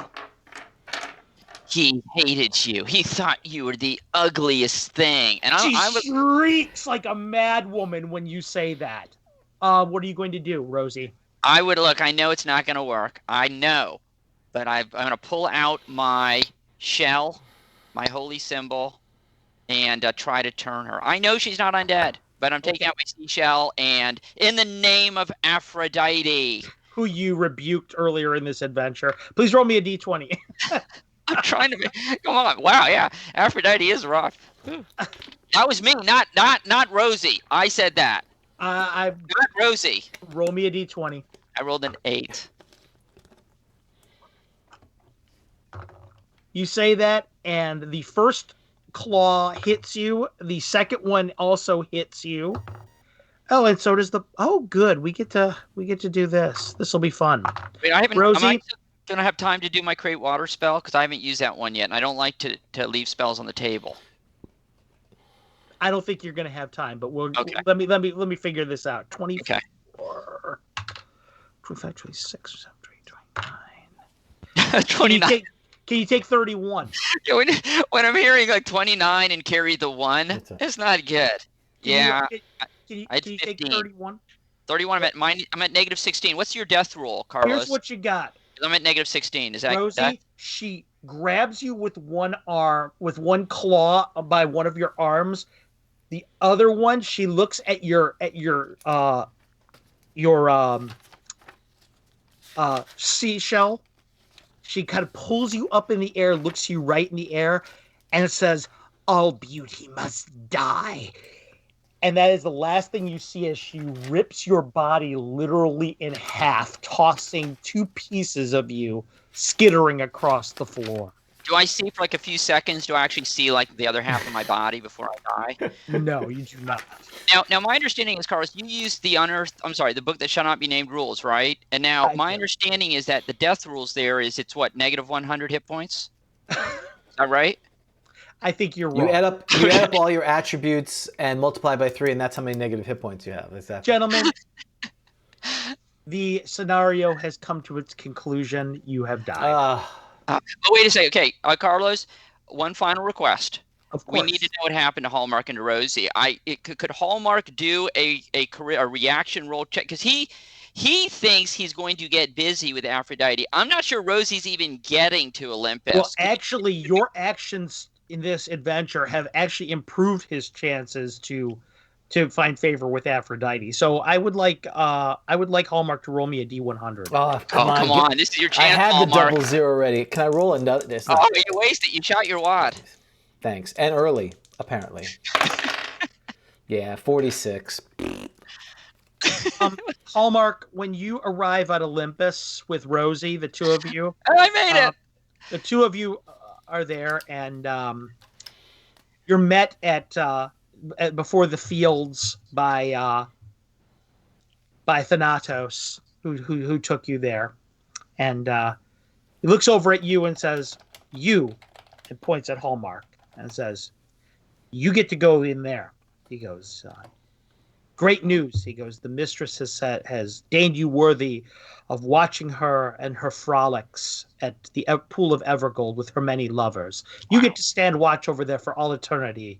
He hated you. He thought you were the ugliest thing. And She shrieks like a mad woman when you say that. What are you going to do, Rosie? I know it's not going to work. I know. But I'm going to pull out my shell, my holy symbol, and try to turn her. I know she's not undead, but I'm taking out my seashell, and in the name of Aphrodite, who you rebuked earlier in this adventure, please roll me a d20. I'm trying to. Come on! Wow, yeah, Aphrodite is rough. That was me, not Rosie. I said that. Not Rosie. Roll me a d20. I rolled an 8. You say that, and the first claw hits you. The second one also hits you. Oh, and so does the. Oh, good. We get to do this. This will be fun. Wait, I haven't. Rosie, Don't have time to do my create water spell because I haven't used that one yet, and I don't like to leave spells on the table. I don't think you're going to have time, but okay. Let me figure this out. 24, okay. 25, 26, 27, 29. Can you take 31? Yeah, when I'm hearing like 29 and carry the 1, it's not good. Can you take 31? 31. I'm at negative 16. What's your death rule, Carlos? Here's what you got. I'm at negative 16. Is that Rosie? She grabs you with one arm, with one claw by one of your arms. The other one, she looks at your seashell. She kind of pulls you up in the air, looks you right in the air, and it says, "All beauty must die." And that is the last thing you see as she rips your body literally in half, tossing 2 pieces of you skittering across the floor. Do I see for like a few seconds? Do I actually see like the other half of my body before I die? No, you do not. Now my understanding is, Carlos, you used the book that shall not be named rules, right? And now my understanding is that the death rules there is it's what, negative 100 hit points? Is that right? I think you're wrong. You add up all your attributes and multiply by 3, and that's how many negative hit points you have. Exactly. Gentlemen, the scenario has come to its conclusion. You have died. Oh, wait a second. Okay, Carlos, one final request. Of We course. need to know what happened to Hallmark and to Rosie. Could Hallmark do a reaction roll check? Because he thinks he's going to get busy with Aphrodite. I'm not sure Rosie's even getting to Olympus. Well, actually, your actions in this adventure have actually improved his chances to find favor with Aphrodite. So I would like Hallmark to roll me a D100. Oh, come on. This is your chance, I had Hallmark. the double zero already. Can I roll another? Oh, you wasted. You shot your wad. Thanks. And early, apparently. Yeah, 46. Hallmark, when you arrive at Olympus with Rosie, the two of you, I made it. the two of you are there, and you're met at before the fields by Thanatos, who took you there, and he looks over at you and says, "You," and points at Hallmark and says, "You get to go in there." He goes, "Great news." He goes, "The mistress has deigned you worthy of watching her and her frolics at the pool of Evergold with her many lovers. You get to stand watch over there for all eternity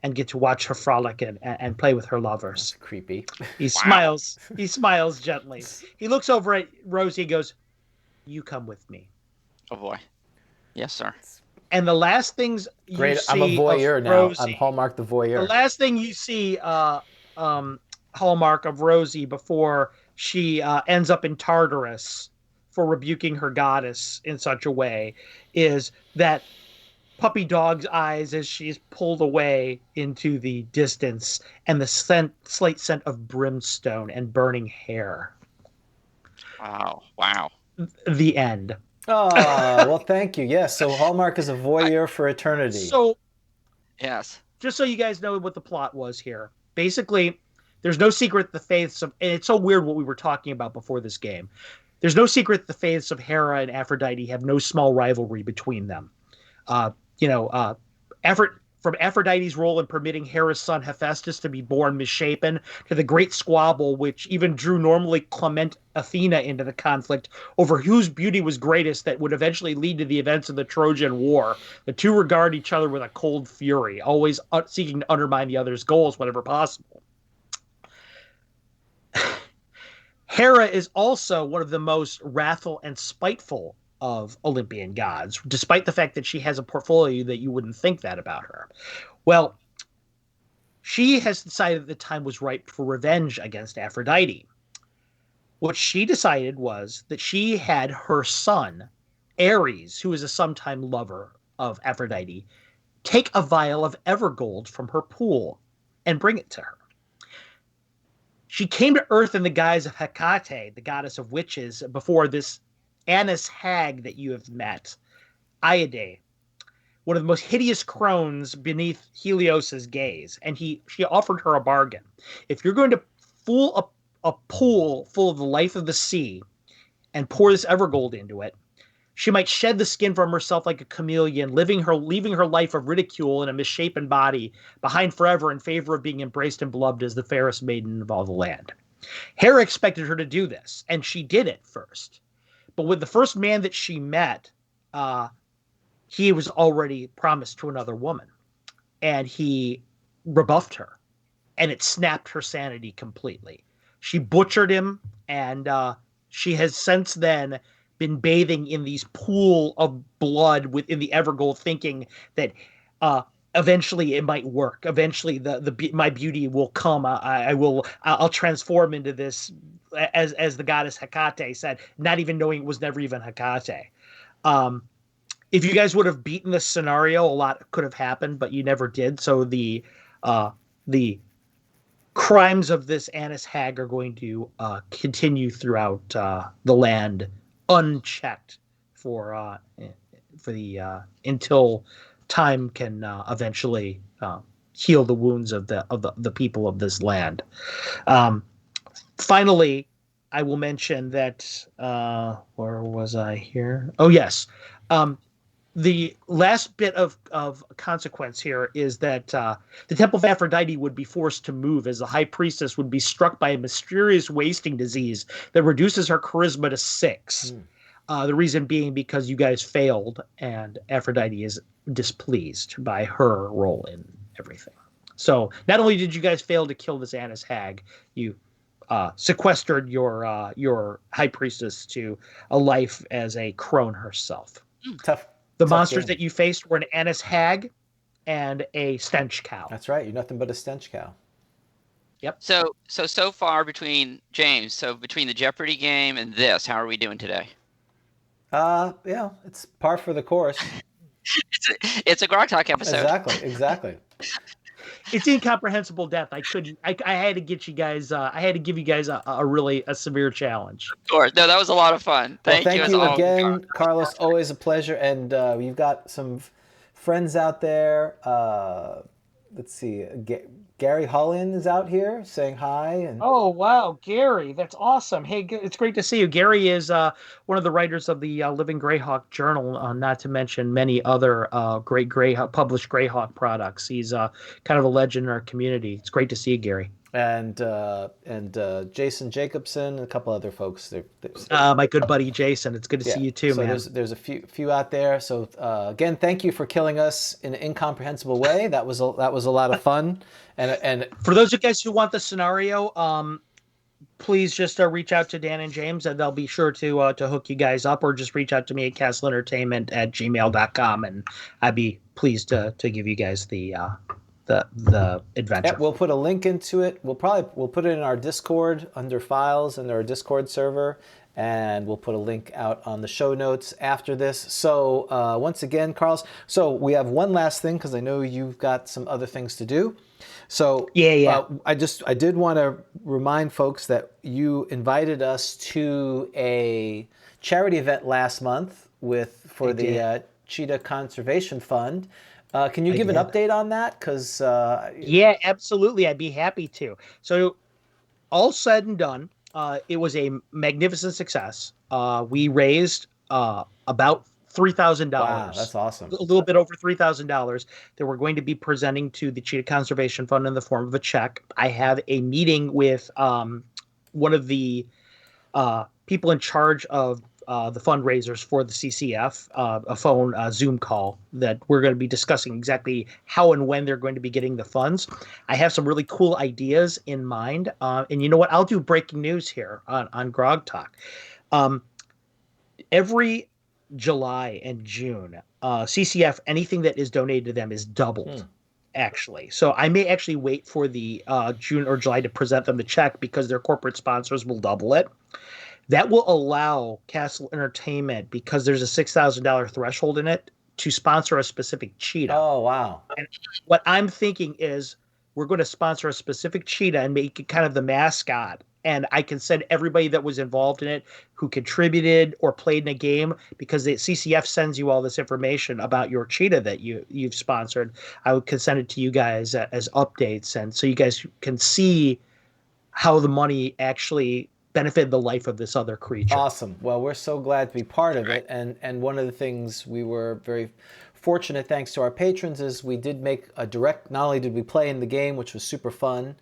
and get to watch her frolic and play with her lovers." That's creepy. He smiles. He smiles gently. He looks over at Rosie and goes, "You come with me." Oh, boy. Yes, sir. And the last things you Great. see I'm a voyeur of now. Rosie, I'm Hallmark the voyeur. the last thing you see, Hallmark, of Rosie before she ends up in Tartarus for rebuking her goddess in such a way is that puppy dog's eyes as she's pulled away into the distance, and the slight scent of brimstone and burning hair. Wow. The end. Oh, well, thank you. Yes, so Hallmark is a voyeur for eternity. So, yes, just so you guys know what the plot was here, basically, there's no secret the faiths of, and it's so weird what we were talking about before this game. There's no secret the faiths of Hera and Aphrodite have no small rivalry between them. From Aphrodite's role in permitting Hera's son Hephaestus to be born misshapen to the great squabble which even drew normally clement Athena into the conflict over whose beauty was greatest that would eventually lead to the events of the Trojan War. The two regard each other with a cold fury, always seeking to undermine the other's goals whenever possible. Hera is also one of the most wrathful and spiteful of Olympian gods, despite the fact that she has a portfolio that you wouldn't think that about her. Well, she has decided the time was ripe for revenge against Aphrodite. What she decided was that she had her son, Ares, who is a sometime lover of Aphrodite, take a vial of Evergold from her pool and bring it to her. She came to Earth in the guise of Hecate, the goddess of witches, before this Anis hag that you have met, Iade, one of the most hideous crones beneath Helios's gaze, and she offered her a bargain. If you're going to fool a pool full of the life of the sea and pour this Evergold into it, she might shed the skin from herself like a chameleon, leaving her life of ridicule in a misshapen body behind forever in favor of being embraced and beloved as the fairest maiden of all the land. Hera expected her to do this, and she did it first. But with the first man that she met, he was already promised to another woman, and he rebuffed her, and it snapped her sanity completely. She butchered him, and she has since then been bathing in these pool of blood within the Evergold, thinking that eventually it might work. Eventually, my beauty will come. I'll transform into this, as the goddess Hecate said, not even knowing it was never even Hecate. If you guys would have beaten this scenario, a lot could have happened, but you never did. So the crimes of this Anis hag are going to continue throughout the land unchecked for the until time can eventually heal the wounds of the people of this land. Finally, I will mention that where was I here? Oh yes, the last bit of consequence here is that the Temple of Aphrodite would be forced to move, as the High Priestess would be struck by a mysterious wasting disease that reduces her charisma to 6. The reason being because you guys failed, and Aphrodite is displeased by her role in everything. So not only did you guys fail to kill this Annis hag, you sequestered your high priestess to a life as a crone herself. Tough. The tough monsters game. that you faced were an Annis hag and a stench cow. That's right. You're nothing but a stench cow. Yep. So far between James, between the Jeopardy game and this, how are we doing today? Yeah, it's par for the course. It's a GROGTALK episode. Exactly. It's Incomprehensible Death. I had to get you guys. I had to give you guys a really severe challenge. Of course. No, that was a lot of fun. Thank you as again, always. Carlos. Always a pleasure. And you've got some friends out there. Let's see. Gary Holland is out here saying hi. And Oh wow, Gary, that's awesome. Hey, it's great to see you. Gary is one of the writers of the Living Greyhawk Journal, not to mention many other great published Greyhawk products. He's kind of a legend in our community. It's great to see you, Gary. And Jason Jacobson and a couple other folks. My good buddy Jason. It's good to see you too, man. There's a few out there. So again, thank you for killing us in an incomprehensible way. That was a lot of fun. And for those of you guys who want the scenario, please just reach out to Dan and James, and they'll be sure to hook you guys up, or just reach out to me at castlentertainment@gmail.com, and I'd be pleased to give you guys the adventure. Yeah, we'll put a link into it. We'll put it in our Discord under files in our Discord server, and we'll put a link out on the show notes after this. So once again, Carlos, so we have one last thing because I know you've got some other things to do. So yeah. I did want to remind folks that you invited us to a charity event last month for the Cheetah Conservation Fund. Can you give an update on that? Because yeah, absolutely, I'd be happy to. So, all said and done, it was a magnificent success. We raised about $3,000. Wow, that's awesome. A little bit over $3,000 that we're going to be presenting to the Cheetah Conservation Fund in the form of a check. I have a meeting with one of the people in charge of the fundraisers for the CCF, a phone Zoom call that we're going to be discussing exactly how and when they're going to be getting the funds. I have some really cool ideas in mind. And you know what? I'll do breaking news here on GROGTALK. Every July and June, CCF, anything that is donated to them is doubled. Actually. So I may actually wait for the June or July to present them the check because their corporate sponsors will double it. That will allow Castle Entertainment, because there's a $6,000 threshold in it, to sponsor a specific cheetah. Oh, wow. And what I'm thinking is we're going to sponsor a specific cheetah and make it kind of the mascot. And I can send everybody that was involved in it who contributed or played in a game, because the CCF sends you all this information about your cheetah that you've sponsored. I would send it to you guys as updates, and so you guys can see how the money actually benefited the life of this other creature. Awesome. Well, we're so glad to be part of it. And one of the things we were very fortunate, thanks to our patrons, is we did make a direct, not only did we play in the game, which was super fun,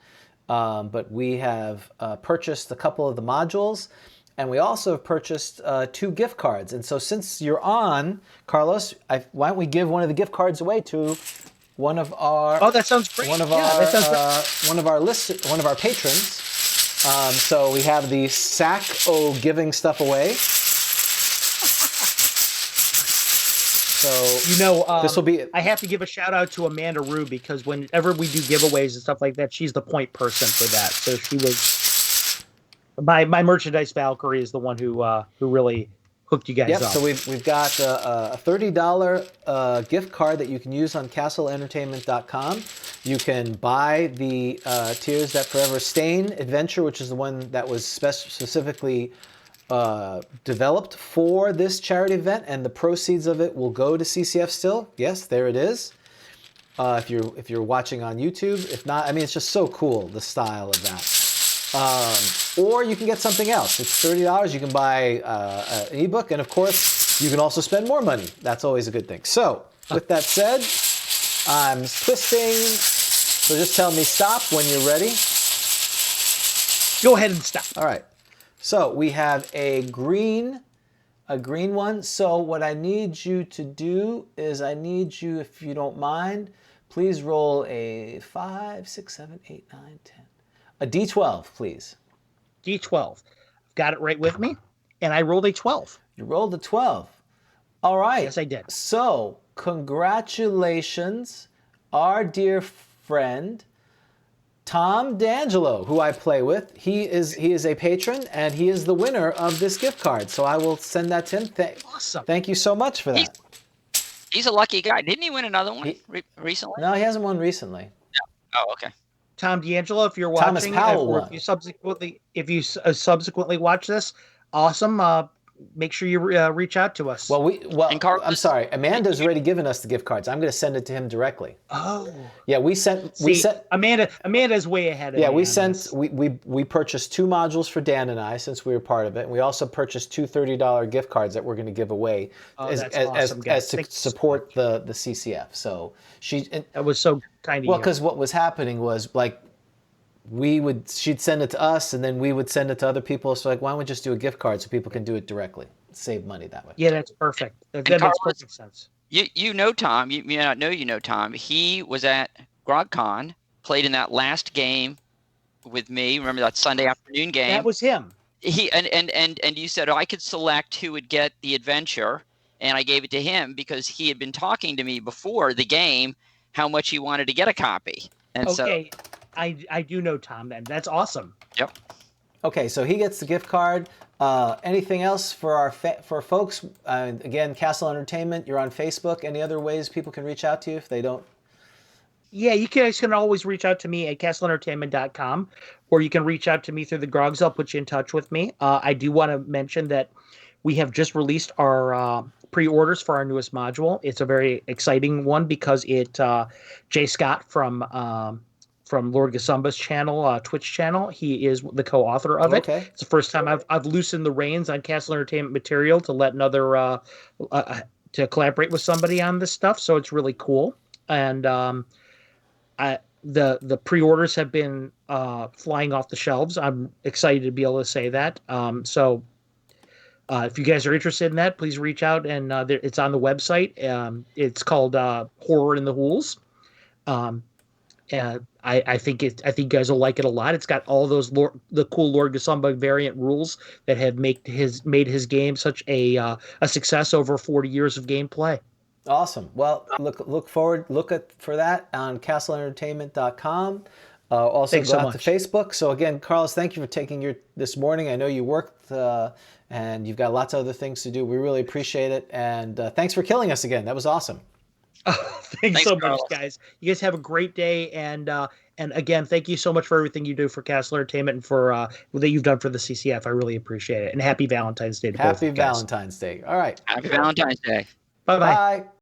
but we have purchased a couple of the modules, and we also have purchased 2 gift cards. And so since you're on, Carlos, why don't we give one of the gift cards away to one of our... Oh, that sounds great. One of one of our patrons. So we have the sack o giving stuff away. So this will be. I have to give a shout out to Amanda Rue, because whenever we do giveaways and stuff like that, she's the point person for that. So she was my merchandise Valkyrie is the one who really hooked you guys up. So we've got a $30 gift card that you can use on castlentertainment.com. You can buy the Tears That Forever Stain adventure, which is the one that was specifically developed for this charity event, and the proceeds of it will go to CCF still. Yes, there it is. If you're watching on YouTube, if not, I mean, it's just so cool, the style of that. Or you can get something else. It's $30. You can buy an ebook, and of course, you can also spend more money. That's always a good thing. So, with that said, I'm twisting. So just tell me stop when you're ready. Go ahead and stop. All right. So we have a green a green one. So what I need you to do is I need you, if you don't mind, please roll a 5, 6, 7, 8, 9, 10. A D12, please. D12. I've got it right with me, and I rolled a 12. You rolled a 12. All right. Yes, I did. So congratulations, our dear friend, Tom D'Angelo, who I play with. He is a patron, and he is the winner of this gift card. So I will send that to him. Awesome. Thank you so much for that. He's a lucky guy. Didn't he win another one recently? No, he hasn't won recently. Oh, okay. Tom D'Angelo, if you're Thomas watching, Powell or won. if you subsequently watch this, awesome. Make sure you reach out to us. Well, And Carlos- I'm sorry. Amanda's already given us the gift cards. I'm going to send it to him directly. Oh. Yeah, we sent. Amanda's way ahead of Yeah, me we on sent. this. We purchased 2 modules for Dan and I since we were part of it. And we also purchased 2 $30 gift cards that we're going to give away That's awesome, guys. as to Thanks so support the CCF. So That was so kind of well, you. because what was happening was like she'd send it to us, and then we would send it to other people. So like, why don't we just do a gift card so people can do it directly? Save money that way. Yeah, that's perfect. That Carlos, makes perfect sense. You know Tom. You may not know Tom. He was at GROGTALK, played in that last game with me. Remember that Sunday afternoon game? That was him. He and you said, I could select who would get the adventure, and I gave it to him because he had been talking to me before the game how much he wanted to get a copy. And okay, I do know Tom then. That's awesome. Yep. Okay, so he gets the gift card. Anything else for our for folks? Again, Castle Entertainment. You're on Facebook. Any other ways people can reach out to you if they don't? Yeah, you guys can always reach out to me at castlentertainment.com, or you can reach out to me through the Grogs. I'll put you in touch with me. I do want to mention that we have just released our pre-orders for our newest module. It's a very exciting one because Jay Scott from Lord Gasumba's channel, Twitch channel. He is the co-author of it. Okay. It's the first time I've loosened the reins on Castle Entertainment material to let another to collaborate with somebody on this stuff. So it's really cool. And the pre-orders have been flying off the shelves. I'm excited to be able to say that. So if you guys are interested in that, please reach out. And it's on the website. It's called Horror in the Hools. I think you guys will like it a lot. It's got all those the cool Lord Gasumba variant rules that have made his game such a success over 40 years of gameplay. Awesome. Well, look for that on castlentertainment.com. Also Thanks go so out much. to Facebook. So again, Carlos, thank you for taking this morning. I know you worked and you've got lots of other things to do. We really appreciate it. And thanks for killing us again. That was awesome. Thanks so Carlos. much, guys. You guys have a great day, and again, thank you so much for everything you do for Castle Entertainment and for that you've done for the CCF. I really appreciate it, and happy Valentine's Day to both of Happy you guys. Valentine's Day. All right. Happy Valentine's Day. Bye-bye. Bye.